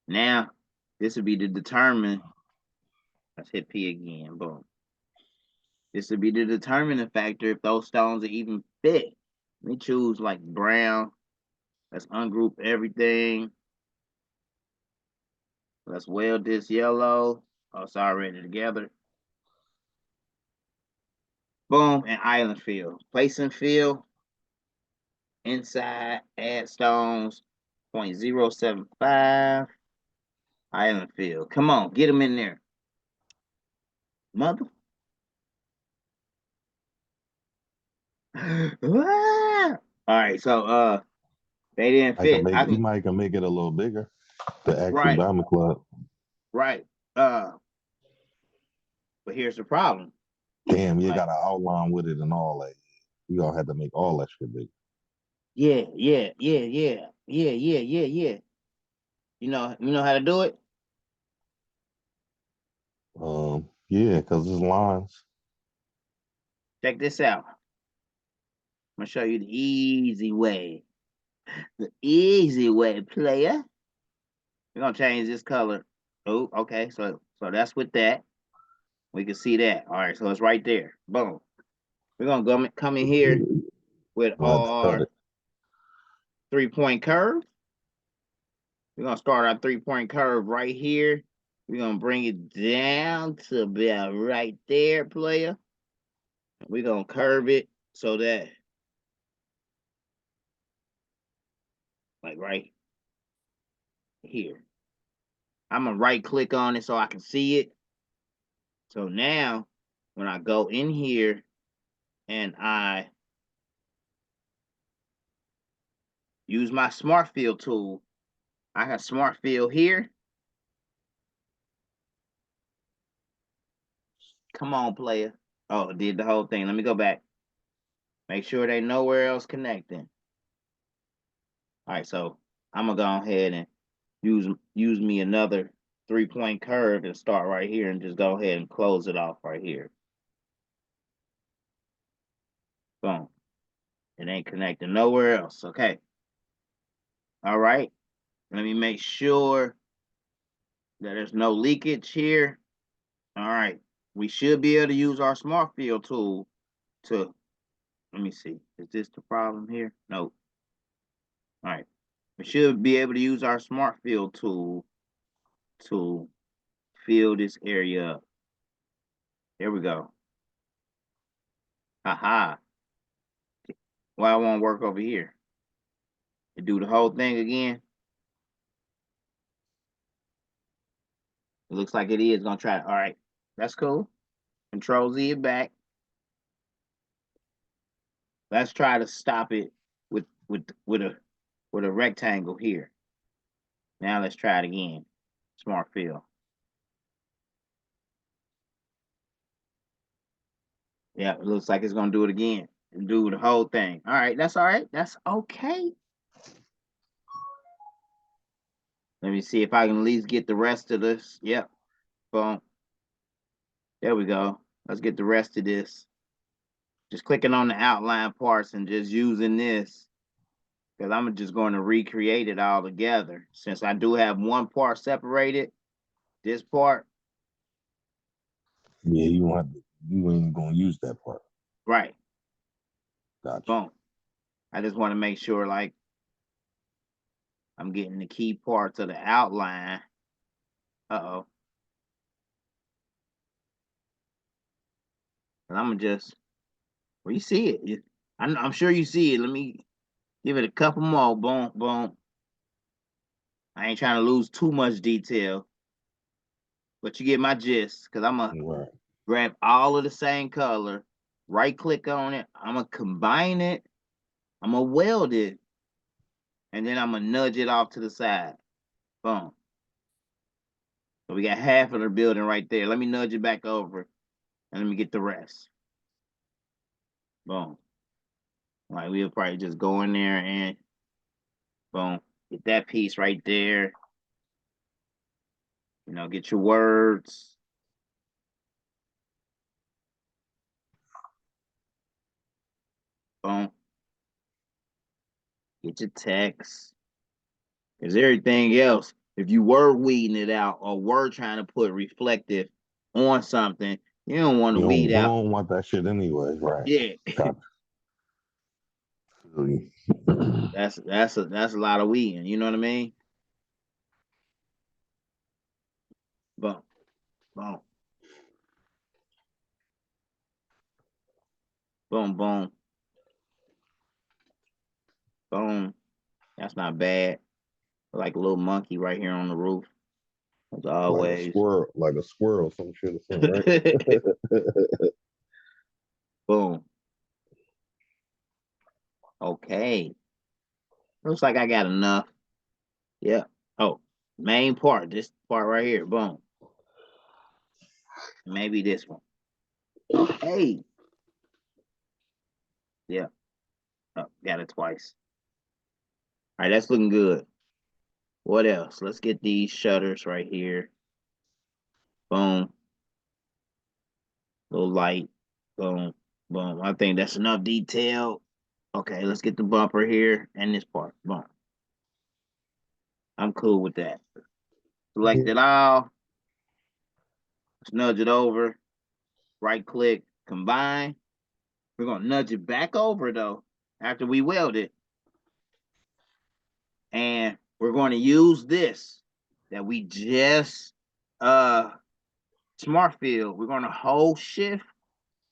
Now, this would be to determine. Let's hit P again. Boom. This would be the determining factor if those stones are even fit. Let me choose like brown. Let's ungroup everything. Let's weld this yellow. Oh, it's already together. Boom, and island fill. Place and fill. Inside, add stones. 0.075. Island fill. Come on, get them in there. Mother. All right, so they didn't I can fit. make it, you might can make it a little bigger. The actual Right, diamond club. right. But here's the problem. Damn, you Like, got an outline with it and all that. You gonna have to make all that shit big. yeah. You know how to do it? Yeah, because there's lines. Check this out. I'm gonna show you the easy way. The easy way, player. We're gonna change this color. Oh, okay. So that's with that. We can see that. All right, so it's right there. Boom. We're gonna come in here with We'll have to cut our it. 3-point curve. We're gonna start our 3-point curve right here. We're gonna bring it down to about right there, player. We're gonna curve it so that like right here. I'm gonna right click on it so I can see it. So now when I go in here and I use my smart fill tool, I have smart fill here. Come on, player. Oh, it did the whole thing. Let me go back. Make sure they nowhere else connecting. All right, so I'm gonna go ahead and use me another 3-point curve and start right here and just go ahead and close it off right here. Boom. It ain't connecting nowhere else. Okay. All right. Let me make sure that there's no leakage here. All right. We should be able to use our smart fill tool to, let me see. Is this the problem here? No. All right. We should be able to use our smart fill tool to fill this area up. There we go. Aha. Why it won't work over here? To do the whole thing again. It looks like it is gonna try. All right. That's cool. Control Z it back. Let's try to stop it with a rectangle here. Now let's try it again. Smart fill. Yeah, it looks like it's gonna do it again. do the whole thing. All right, that's all right. That's okay. Let me see if I can at least get the rest of this. Yep. Boom. There we go. Let's get the rest of this. Just clicking on the outline parts and just using this, because I'm just going to recreate it all together. Since I do have one part separated, this part, Yeah, you ain't gonna use that part. right. Gotcha. Boom. I just want to make sure like I'm getting the key parts of the outline. Uh-oh. And I'm gonna just, well, you see it. I'm sure you see it. Let me give it a couple more. Boom, boom. I ain't trying to lose too much detail, but you get my gist. Because I'm gonna Right. grab all of the same color, right click on it. I'm gonna combine it. I'm gonna weld it, and then I'm gonna nudge it off to the side. Boom. So we got half of the building right there. Let me nudge it back over, and let me get the rest. Boom. Like we'll probably just go in there and boom, get that piece right there. You know, get your words. Boom. Get your text. Because everything else, if you were weeding it out or were trying to put reflective on something, you don't want to weed You out. don't want that shit anyway, right? Yeah. Gotcha. Feel you. That's a lot of weeding. You know what I mean? Boom. Boom. Boom. Boom. Boom. That's not bad. Like a little monkey right here on the roof. As always. Like a squirrel, some shit or something, right? Boom. Okay. Looks like I got enough. Yeah. Oh, main part. This part right here. Boom. Maybe this one. Okay. Yeah. Oh, got it twice. All right, that's looking good. What else? Let's get these shutters right here. Boom. Little light. Boom. Boom. I think that's enough detail. Okay, let's get the bumper here and this part. Boom. I'm cool with that. Select it all. Let's nudge it over. Right click, combine. We're gonna nudge it back over though after we weld it. And we're going to use this that we just smart field. We're going to hold shift.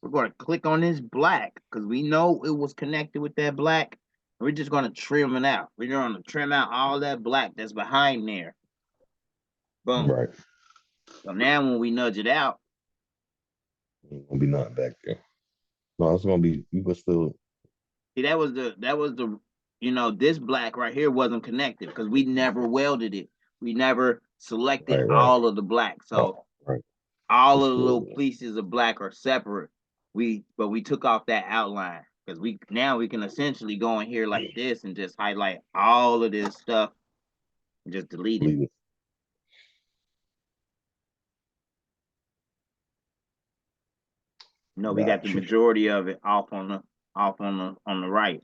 We're going to click on this black because we know it was connected with that black. We're just going to trim it out. We're going to trim out all that black that's behind there. Boom. Right. So now when we nudge it out, Ain't gonna be nothing back there. No, it's gonna be, you can still. see that was the this black right here wasn't connected because we never welded it. We never selected Right. all of the black. So Oh, right. all It's of the little still, pieces of black are separate. But we took off that outline because we can essentially go in here like this and just highlight all of this stuff and just delete it. leave it. No, we got the Gotcha. majority of it off on the right.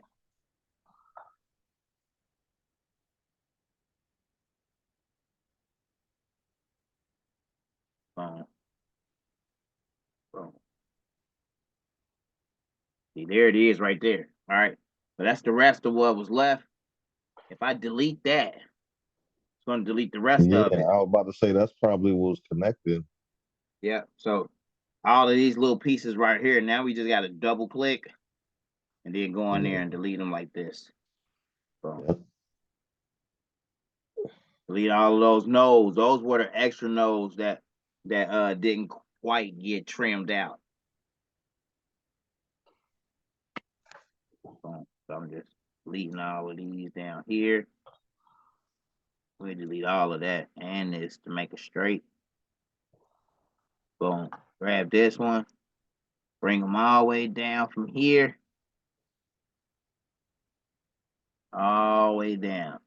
Boom. Boom. See, there it is right there. All right. So that's the rest of what was left. If I delete that, it's going to delete the rest Yeah, of it. I was about to say that's probably what was connected. Yeah. So all of these little pieces right here. Now we just got to double click and then go in there and delete them like this. Boom. Yep. Delete all of those nodes. Those were the extra nodes that didn't quite get trimmed out. Boom. So I'm just deleting all of these down here. We delete all of that and this to make it straight. Boom. Grab this one. Bring them all the way down from here. all the way down.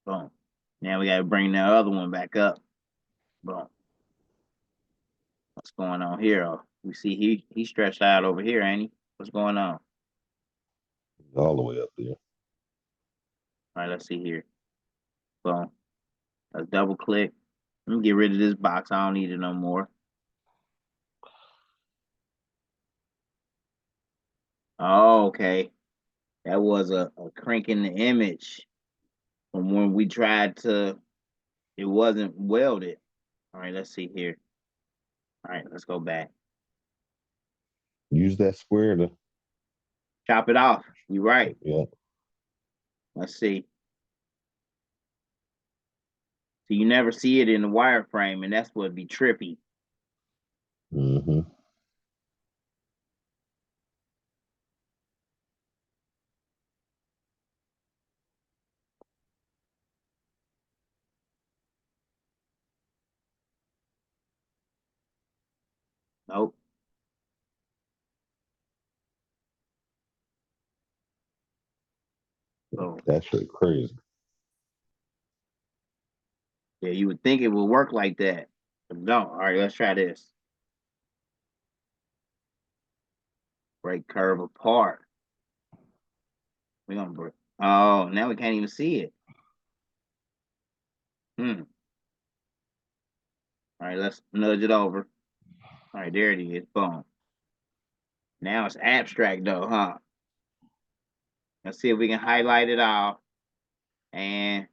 Boom. Now we gotta bring that other one back up. Boom. What's going on here? Oh, we see he stretched out over here, ain't he? What's going on? All the way up there. All right, let's see here. Boom. Let's double click. Let me get rid of this box. I don't need it no more. Oh, okay. That was a crank in the image from when we tried to, it wasn't welded. All right, let's see here. All right, let's go back. Use that square to, Chop it off. You're right. yeah. Let's see. So you never see it in the wireframe, and that's what'd be trippy. Mm-hmm. Nope. Oh, That shit crazy. yeah, you would think it would work like that. But don't. All right, let's try this. Break curve apart. We're gonna break. Oh, now we can't even see it. All right, let's nudge it over. All right, there it is. Boom. Now it's abstract though, huh? Let's see if we can highlight it all and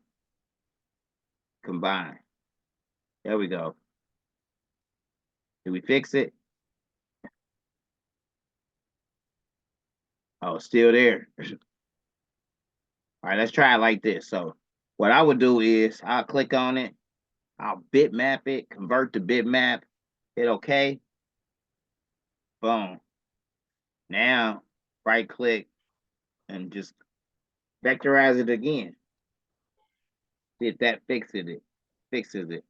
combine. There we go. Did we fix it? Oh, it's still there. All right, let's try it like this. So what I would do is I'll click on it, I'll bitmap it, convert to bitmap, hit OK. Boom. Now right click and just vectorize it again. See if that fixes it.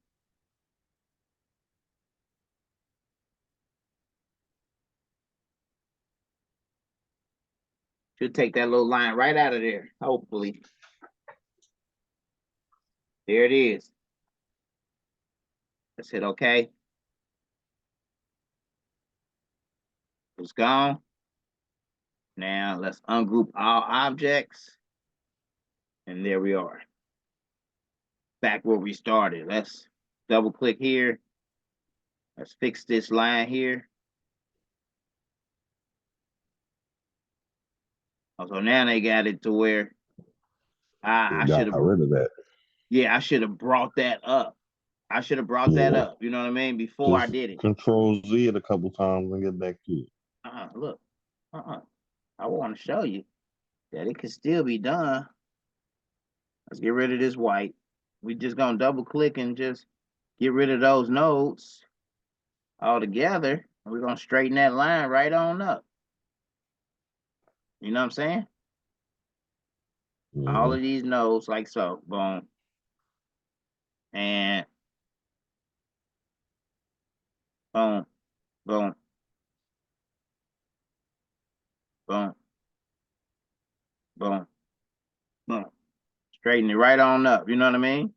Should take that little line right out of there, hopefully. There it is. Let's hit OK. It's gone. Now let's ungroup all objects. And there we are. Back where we started. Let's double click here. Let's fix this line here. Oh, so now they got it to where I should have rid of that. Yeah, I should have brought that up. I should have brought that up. You know what I mean? Before I did it. Control Z it a couple times and get back to it. Look. I want to show you that it can still be done. Let's get rid of this white. We just gonna double click and just get rid of those nodes all together. And we're gonna straighten that line right on up. You know what I'm saying? All of these nodes like so. Boom. And boom, boom, boom, boom, boom. Straighten it right on up. You know what I mean?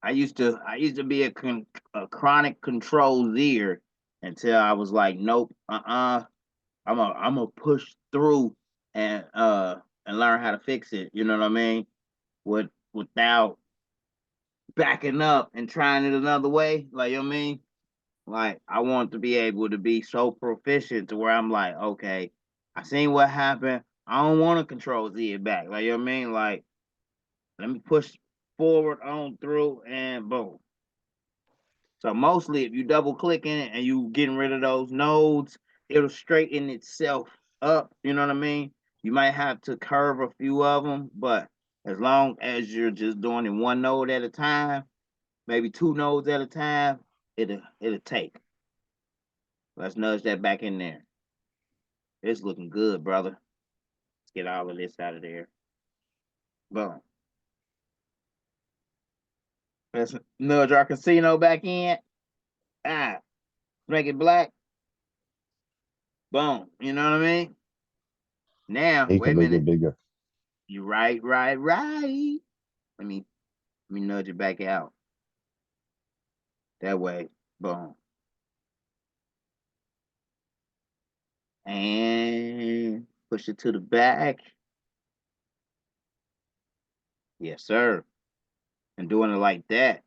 I used to be a chronic control Zer until I was like, nope, I'm a push through and learn how to fix it. You know what I mean? Without backing up and trying it another way. Like, you know what I mean? Like, I want to be able to be so proficient to where I'm like, okay, I seen what happened. I don't want to control Z it back. Like, you know what I mean? Like, let me push forward on through and boom. So mostly if you double clicking and you getting rid of those nodes, it'll straighten itself up. You know what I mean? You might have to curve a few of them, but as long as you're just doing it one node at a time, maybe two nodes at a time, it'll take. Let's nudge that back in there. It's looking good, brother. Let's get all of this out of there. Boom. Let's nudge our casino back in. Make it black. Boom. You know what I mean? Now, He wait can a make it minute. bigger. You right. Let me nudge it back out. That way. Boom. And push it to the back. Yes, sir. And doing it like that.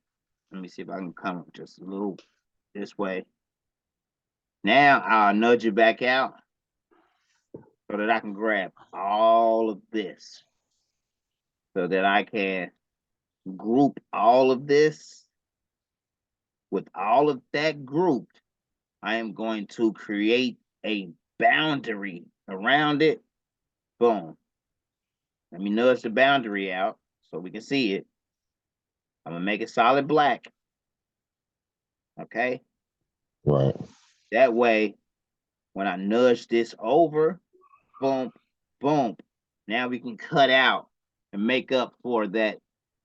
Let me see if I can come just a little this way. Now I'll nudge it back out so that I can grab all of this. So that I can group all of this. With all of that grouped, I am going to create a boundary around it. Boom. Let me nudge the boundary out so we can see it. I'm gonna make it solid black. Okay. Right. That way, when I nudge this over, boom, boom. Now we can cut out and make up for that.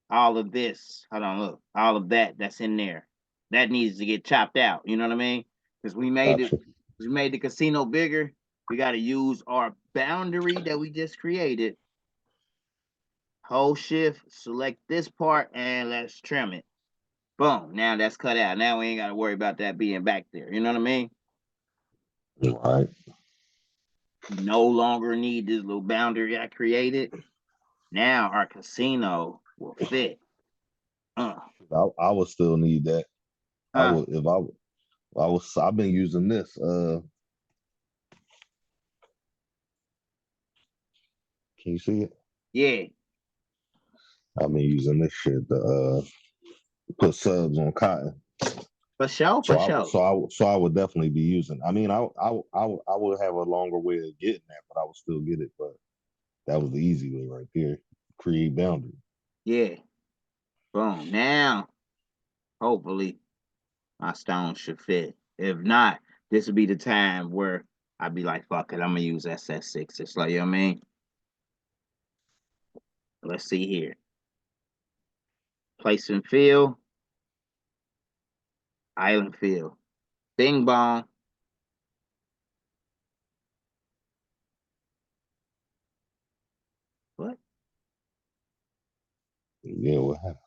All of this. Hold on, look. All of that's in there. That needs to get chopped out. You know what I mean? Because we made Gotcha. the casino bigger. We got to use our boundary that we just created. Hold shift, select this part, and let's trim it. Boom. Now that's cut out. Now we ain't got to worry about that being back there. You know what I mean? Right. No longer need this little boundary I created. Now our casino will fit. I would still need that. I Uh, would if I've been using this. Can you see it? yeah, I've been using this shit to put subs on cotton. for sure, So for sure. I would definitely be using. I mean, I would have a longer way of getting that, but I would still get it. But that was the easy way right there. Create boundary. Yeah. Boom. Now, hopefully, my stones should fit. If not, this would be the time where I'd be like, fuck it, I'm gonna use SS6. It's like, you know what I mean? Let's see here. Place and fill, island fill. Bing bong. What? Yeah, what happened?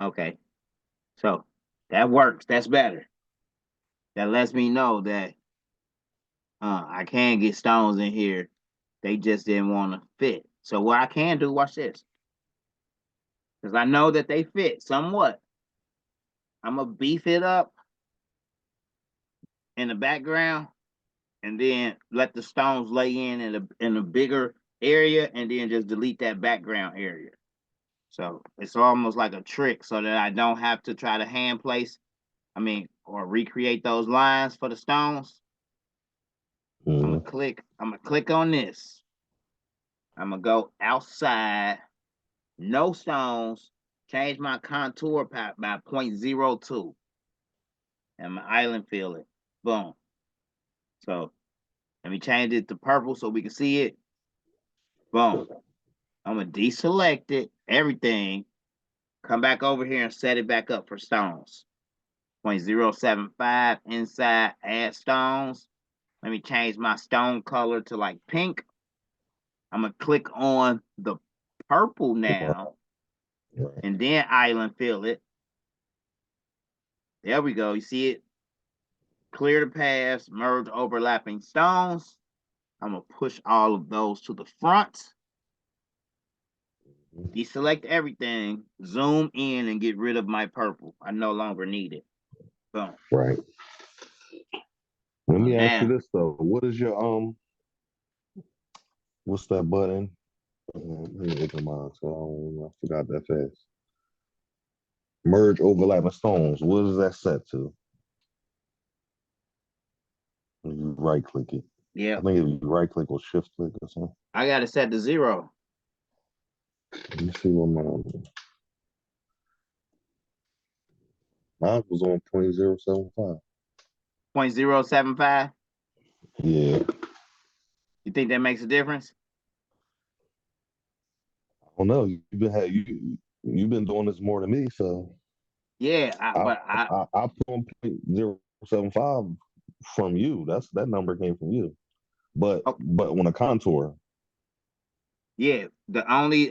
Okay. So that works. That's better. That lets me know that I can get stones in here. They just didn't want to fit. So what I can do, watch this. Because I know that they fit somewhat. I'm gonna beef it up in the background and then let the stones lay in a bigger area and then just delete that background area. So it's almost like a trick so that I don't have to try to hand place, or recreate those lines for the stones. Mm-hmm. I'm gonna click on this. I'm gonna go outside, no stones, change my contour by 0.02 and my island fill it. Boom. So let me change it to purple so we can see it. Boom. I'm gonna deselect it, everything. Come back over here and set it back up for stones. 0.075 inside, add stones. Let me change my stone color to like pink. I'm gonna click on the purple now Right. and then island fill it. There we go. You see it? Clear the paths, merge overlapping stones. I'm gonna push all of those to the front. Deselect everything, zoom in and get rid of my purple. I no longer need it. Boom. Right. Let So me ask you now, this though. What is your what's that button? Let me open mine. So I forgot that fast. Merge overlapping stones. What is that set to? When you right click it. yeah, I think if you right click or shift click or something. I got it set to 0. Let me see what mine was on 0.075. 0.075. Yeah. You think that makes a difference? I don't know. You've been doing this more than me, so Yeah, I but I I pulled 0.075 from you. That number came from you. oh, But on a contour, yeah, the only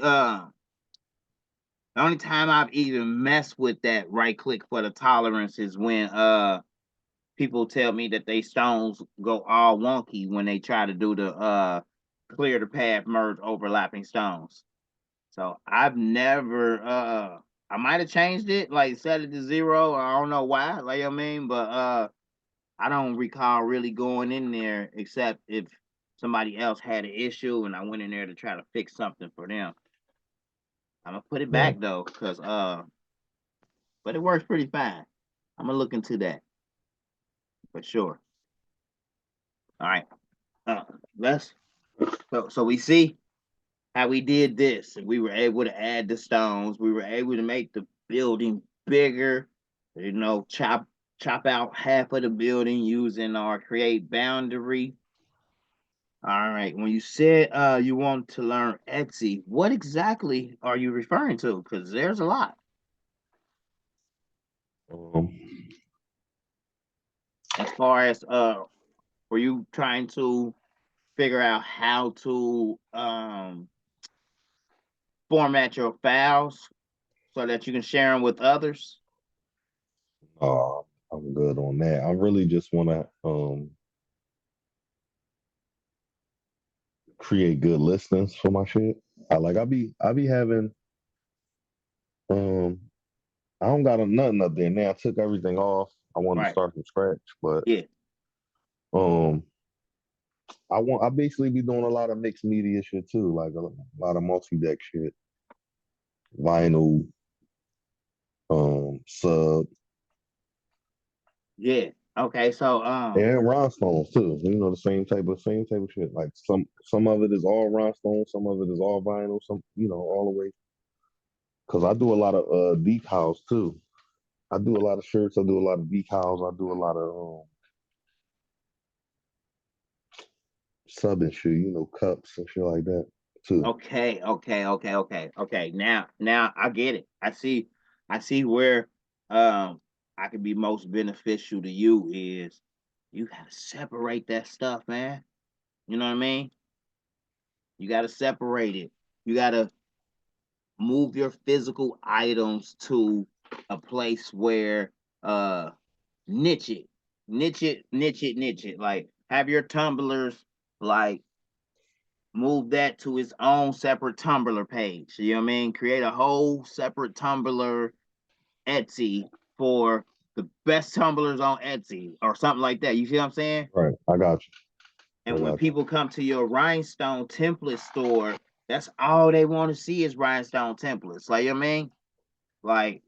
time I've even messed with that right click for the tolerance is when people tell me that they stones go all wonky when they try to do the clear the path merge overlapping stones. So I've never I might have changed it, like set it to 0. I don't know why, like you know what I mean, but I don't recall really going in there except if somebody else had an issue and I went in there to try to fix something for them. I'm gonna put it yeah. back though, cause but it works pretty fine. I'm gonna look into that for sure. All right. Uh let's so we see how we did this. We were able to add the stones. We were able to make the building bigger. You know, chop out half of the building using our create boundary. All right. When you said you want to learn Etsy, what exactly are you referring to? Because there's a lot. Um, As far as were you trying to figure out how to format your files so that you can share them with others? uh, I'm good on that. I really just want to create good listings for my shit. I be having um I don't got nothing up there now. I took everything off. I wanted to Right. start from scratch, but Yeah. um I basically be doing a lot of mixed media shit too, like a lot of multi-deck shit, vinyl, sub, Yeah. Okay. So and rhinestones too. You know, the same type of shit. Like some of it is all rhinestone, some of it is all vinyl, some all the way. Cause I do a lot of decals too. I do a lot of shirts. I do a lot of decals. I do a lot of sub and shit. Cups and shit like that too. okay. Now I get it. I see where I could be most beneficial to you is you gotta separate that stuff, man. You know what I mean? You gotta separate it. You gotta move your physical items to a place where uh niche it, niche it. Like have your tumblers like move that to its own separate Tumblr page. You know what I mean? Create a whole separate Tumblr Etsy for the best tumblers on Etsy or something like that. You see what I'm saying? Right. I got you. I And when got you. people come to your Rhinestone template store, that's all they want to see is Rhinestone templates. Like, you know what I mean? Like,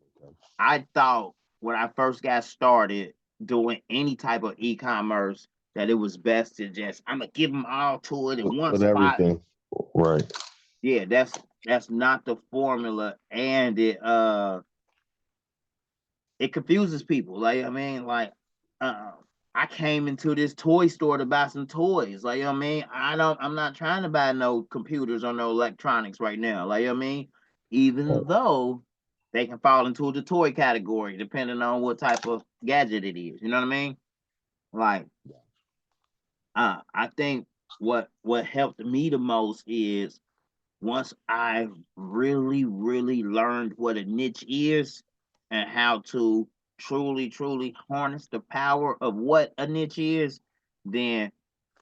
I thought when I first got started doing any type of e-commerce that it was best to just, I'm going to give them all to it in one Put spot. everything right. Yeah, that's not the formula, and it confuses people. Like I mean, like uh, I came into this toy store to buy some toys. Like I mean, I'm not trying to buy no computers or no electronics right now. Like I mean, even though they can fall into the toy category depending on what type of gadget it is. You know what I mean? Like I think what helped me the most is once I really learned what a niche is and how to truly harness the power of what a niche is, then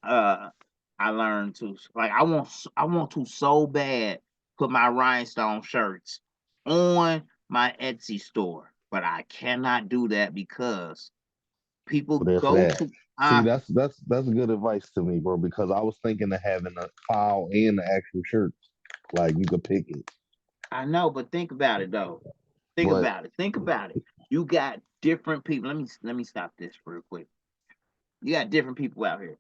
uh I learned to like I want to so bad put my rhinestone shirts on my Etsy store, but I cannot do that because people But there's go that. to See, that's good advice to me, bro. Because I was thinking of having a file and the actual shirt, like you could pick it. I know, but think about it though. Think But about it. Think about it. You got different people. Let me stop this real quick. You got different people out here.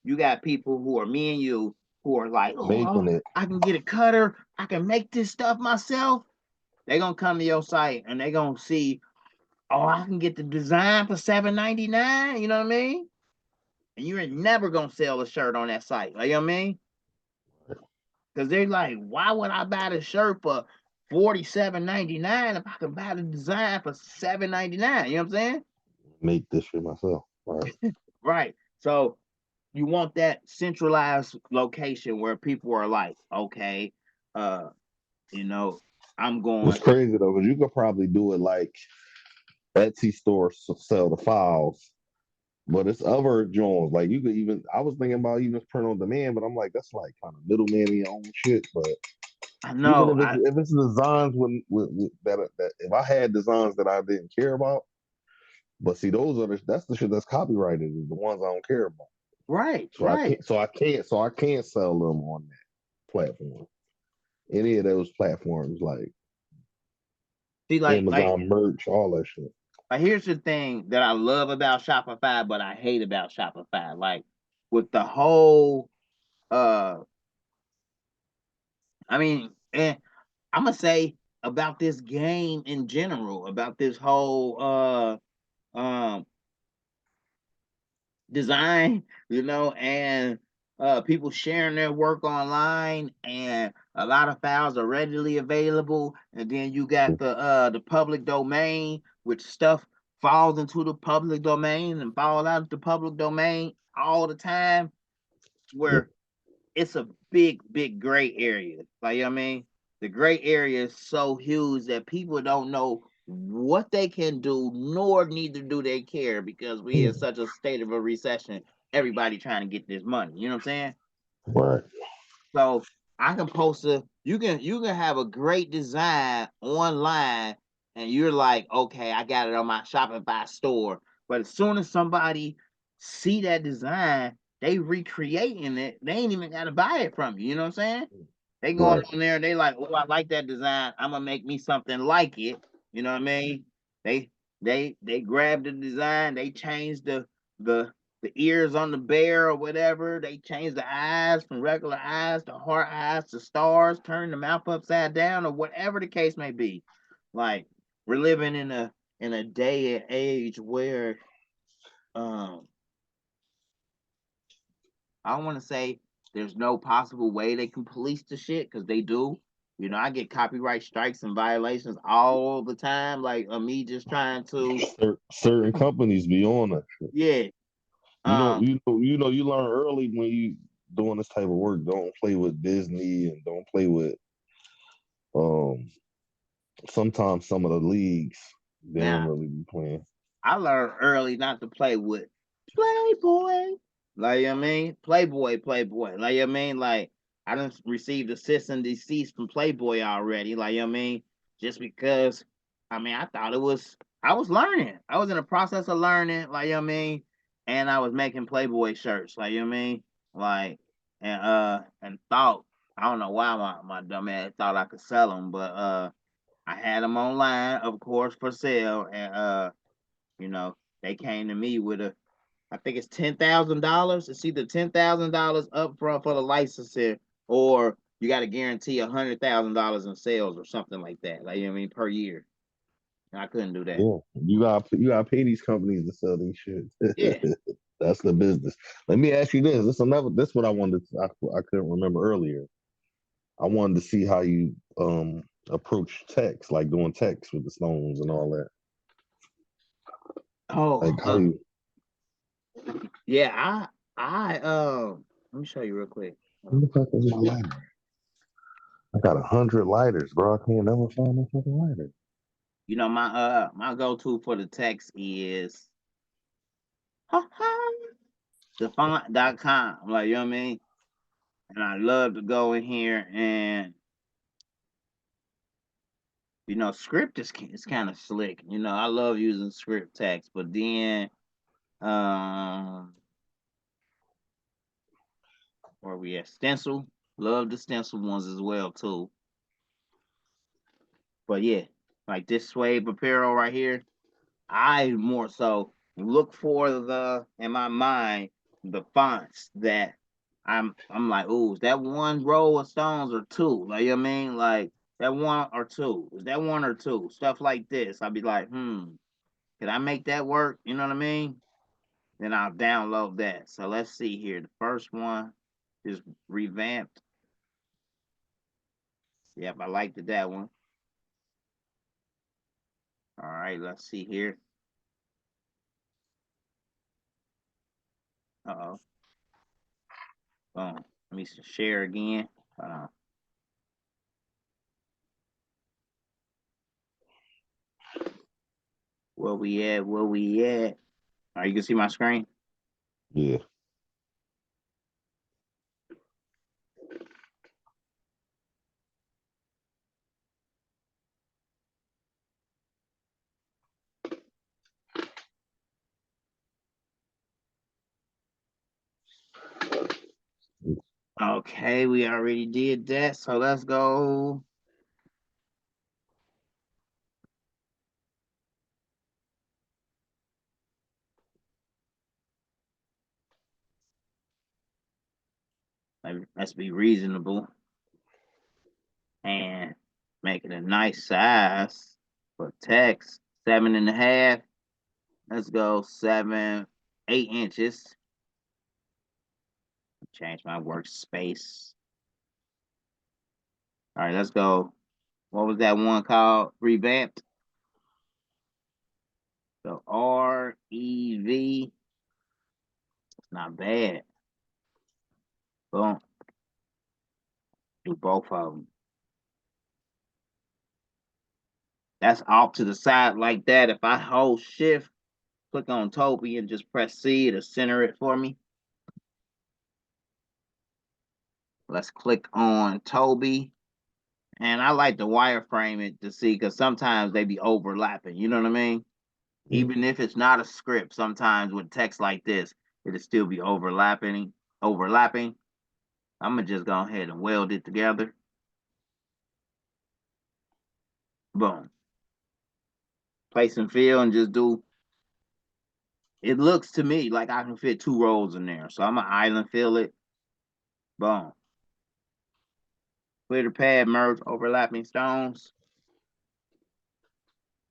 You got people who are me and you who are like, making oh, it, I can get a cutter. I can make this stuff myself. They gonna come to your site and they gonna see, oh, I can get the design for $7.99. You know what I mean? And you're never gonna sell a shirt on that site. Like, you know what I mean? Because they're like, why would I buy the shirt for $47.99 if I can buy the design for $7.99. You know what I'm saying? Make this shit myself. Right. Right. So you want that centralized location where people are like, okay, uh, you know, I'm It's going. crazy though, because you could probably do it like Etsy store sell the files, but it's other joints. Like you could even I was thinking about even print on demand, but I'm like, that's like kind of middleman your own shit. But I even know. if it's designs with that if I had designs that I didn't care about, but see those are that's the shit that's copyrighted is the ones I don't care about. Right, So I right. can't so I can't sell them on that platform. Any of those platforms like See, Amazon merch, all that shit. here's the thing that I love about Shopify, but I hate about Shopify. Like with the whole, uh, I mean, I'm gonna say about this game in general, about this whole, um, design, and people sharing their work online, and a lot of files are readily available. And then you got the public domain, which stuff falls into the public domain and falls out of the public domain all the time, where it's a big, big gray area. Like, you know what I mean? The gray area is so huge that people don't know what they can do, nor neither do they care, because we in such a state of a recession. Everybody trying to get this money. You know what I'm saying? Right. So I can post you can have a great design online, and you're like, okay, I got it on my Shopify store. But as soon as somebody see that design, they recreating it. They ain't even gotta buy it from you. You know what I'm saying? They going Right. on there, they like, oh, I like that design. I'm gonna make me something like it. You know what I mean? They they grab the design, they change the the ears on the bear or whatever. They change the eyes from regular eyes to heart eyes to stars, turn the mouth upside down, or whatever the case may be. Like we're living in a day and age where um I don't want to say there's no possible way they can police the shit, because they do. I get copyright strikes and violations all the time, like me just trying to, Certain companies be on that shit. yeah. You Um, you learn early when you doing this type of work. Don't play with Disney and don't play with um sometimes some of the leagues they don't now really be playing. I learned early not to play with Playboy. Like, you know what I mean? Playboy. Like, you know what I mean? Like, I done received a cease and desist from Playboy already. Like, you know what I mean? Just because, I thought I was learning. I was in the process of learning, like, you know what I mean? And I was making Playboy shirts, like, you know what I mean? Like, and thought, I don't know why my dumb ass thought I could sell them, but, I had them online, of course, for sale. And, they came to me with I think it's $10,000. It's either $10,000 up front for the licensing, or you got to guarantee $100,000 in sales or something like that. Like, you know what I mean, per year. And I couldn't do that. Yeah, you got to pay these companies to sell these shit. Yeah. That's the business. Let me ask you this. This what I wanted. I couldn't remember earlier. I wanted to see how you approach text, like doing text with the stones and all that. Oh, Like how you yeah. Let me show you real quick. Where the fuck is my lighter? I got 100 lighters, bro. I can't never find my fucking lighter. My go-to for the text is thefont.com. Like, you know what I mean? And I love to go in here and script is kind of slick. I love using script text, but then um, where we at? Stencil. Love the stencil ones as well too. But yeah, like this suede apparel right here, I more so look for in my mind the fonts that I'm like, ooh, is that one row of stones or two? Like, you know what I mean? Like that one or two. Is that one or two? Stuff like this. I'd be like, can I make that work? You know what I mean? Then I'll download that. So let's see here. The first one is revamped. Yep, I liked that one. right, let's see here. Uh-oh. Boom. Let me share again. Where we at? Where we at? All right, you can see my screen? Yeah. Okay, we already did that. So let's go. Let's be reasonable and make it a nice size for text. 7.5. Let's go 8 inches. Change my workspace. All right, let's go. What was that one called? Revamped. So REV. It's not bad. Boom. Do both of them. That's off to the side like that. If I hold shift, click on Toby and just press C to center it for me. Let's click on Toby. And I like to wireframe it to see, because sometimes they be overlapping. You know what I mean? Yeah. Even if it's not a script, sometimes with text like this, it'll still be overlapping. I'm gonna just go ahead and weld it together. Boom. Place and fill and just do. It looks to me like I can fit 2 rows in there. So I'm gonna island fill it. Boom. Clear the pad, merge overlapping stones.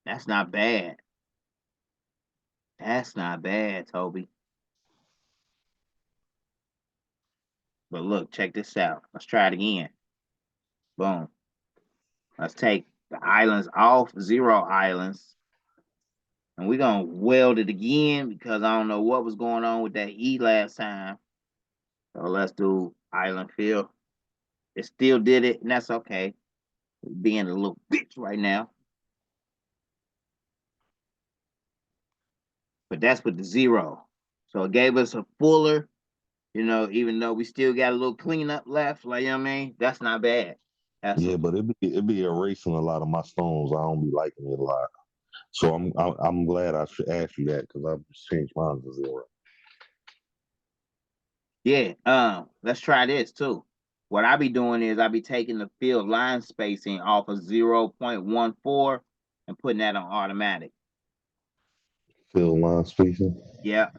That's not bad. That's not bad, Toby. But look, check this out. Let's try it again. Boom. Let's take the islands off, 0 islands. And we're going to weld it again because I don't know what was going on with that E last time. So let's do island fill. It still did it, and that's okay. It's being a little bitch right now. But that's with the 0. So it gave us a fuller, even though we still got a little cleanup left, like, you know what I mean? That's not bad. Yeah, but it be erasing a lot of my stones. I don't be liking it a lot. So I'm glad I should ask you that, because I've just changed mine to 0. Yeah, let's try this too. What I be doing is I be taking the field line spacing off of 0.14 and putting that on automatic. Fill line spacing. Yeah.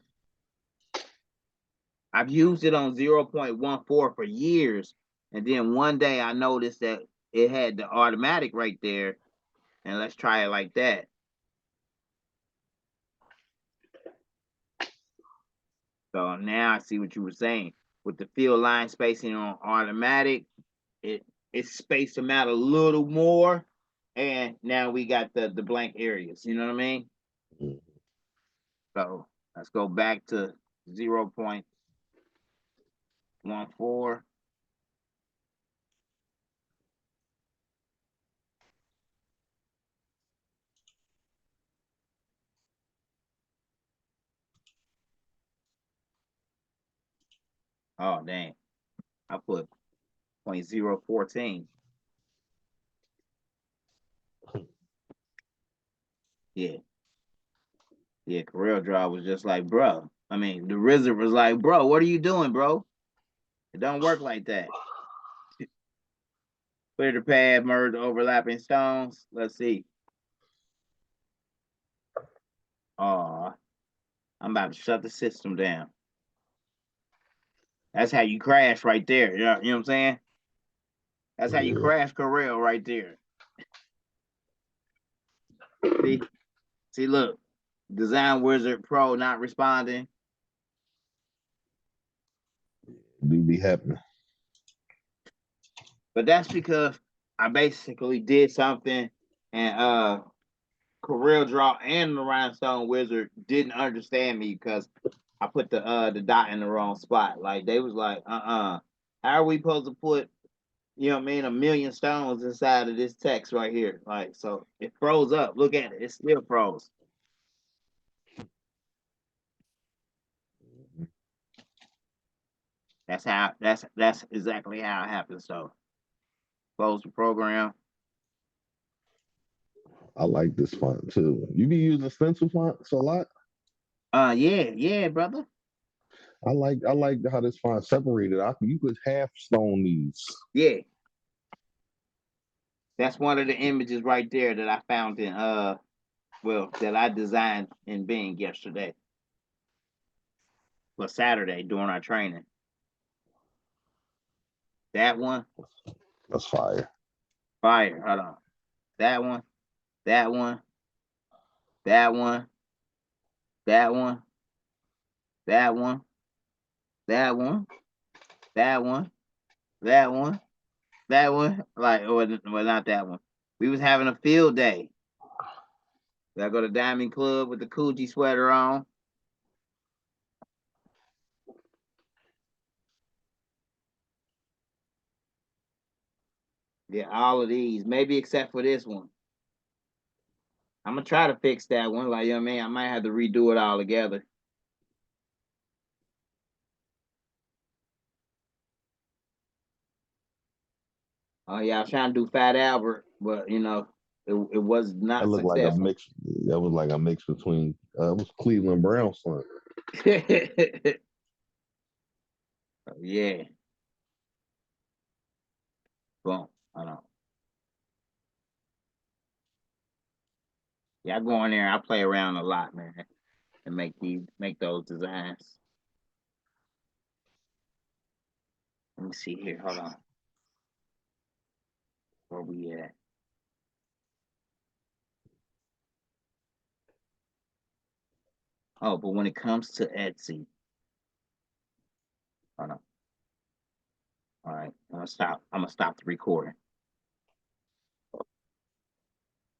I've used it on 0.14 for years. And then one day I noticed that it had the automatic right there. And let's try it like that. So now I see what you were saying. With the field line spacing on automatic, it spaced them out a little more. And now we got the blank areas. You know what I mean? Mm-hmm. So let's go back to 0.14. Oh, dang. I put 0.014. Yeah. Yeah, Coreldraw was just like, bro. I mean, the wizard was like, bro, what are you doing, bro? It don't work like that. Clear the pad, merge overlapping stones. Let's see. Oh, I'm about to shut the system down. That's how you crash right there. You know what I'm saying? That's how you crash Corel right there. See, look. Design Wizard Pro not responding. Do be happening. But that's because I basically did something and Coreldraw and the Rhinestone Wizard didn't understand me because I put the dot in the wrong spot. Like they was like, how are we supposed to put, you know what I mean, 1,000,000 stones inside of this text right here? Like, so it froze up. Look at it, it still froze. That's exactly how it happened. So close the program. I like this font too. You be using stencil fonts a lot? Yeah, brother. I like how this font separated. You could half stone these. Yeah. That's one of the images right there that I found in that I designed in Bing yesterday. Well, Saturday during our training. That one. That's fire. Fire. Hold on. That one. That one. That one. That one. That one. That one. That one. That one. That one. Like, well, not that one. We was having a field day. I go to Diamond Club with the Coogee sweater on. Yeah, all of these, maybe except for this one. I'm gonna try to fix that one. Like, you know what I mean? I might have to redo it all together. Oh yeah, I was trying to do Fat Albert, but you know, it was That not looked like a successful. mix. That was like a mix between it was Cleveland Browns son. Yeah. Boom. Hold on. Yeah, I go in there. I play around a lot, man, and make those designs. Let me see here. Hold on. Where we at? Oh, but when it comes to Etsy, hold on. All right, I'm gonna stop the recording.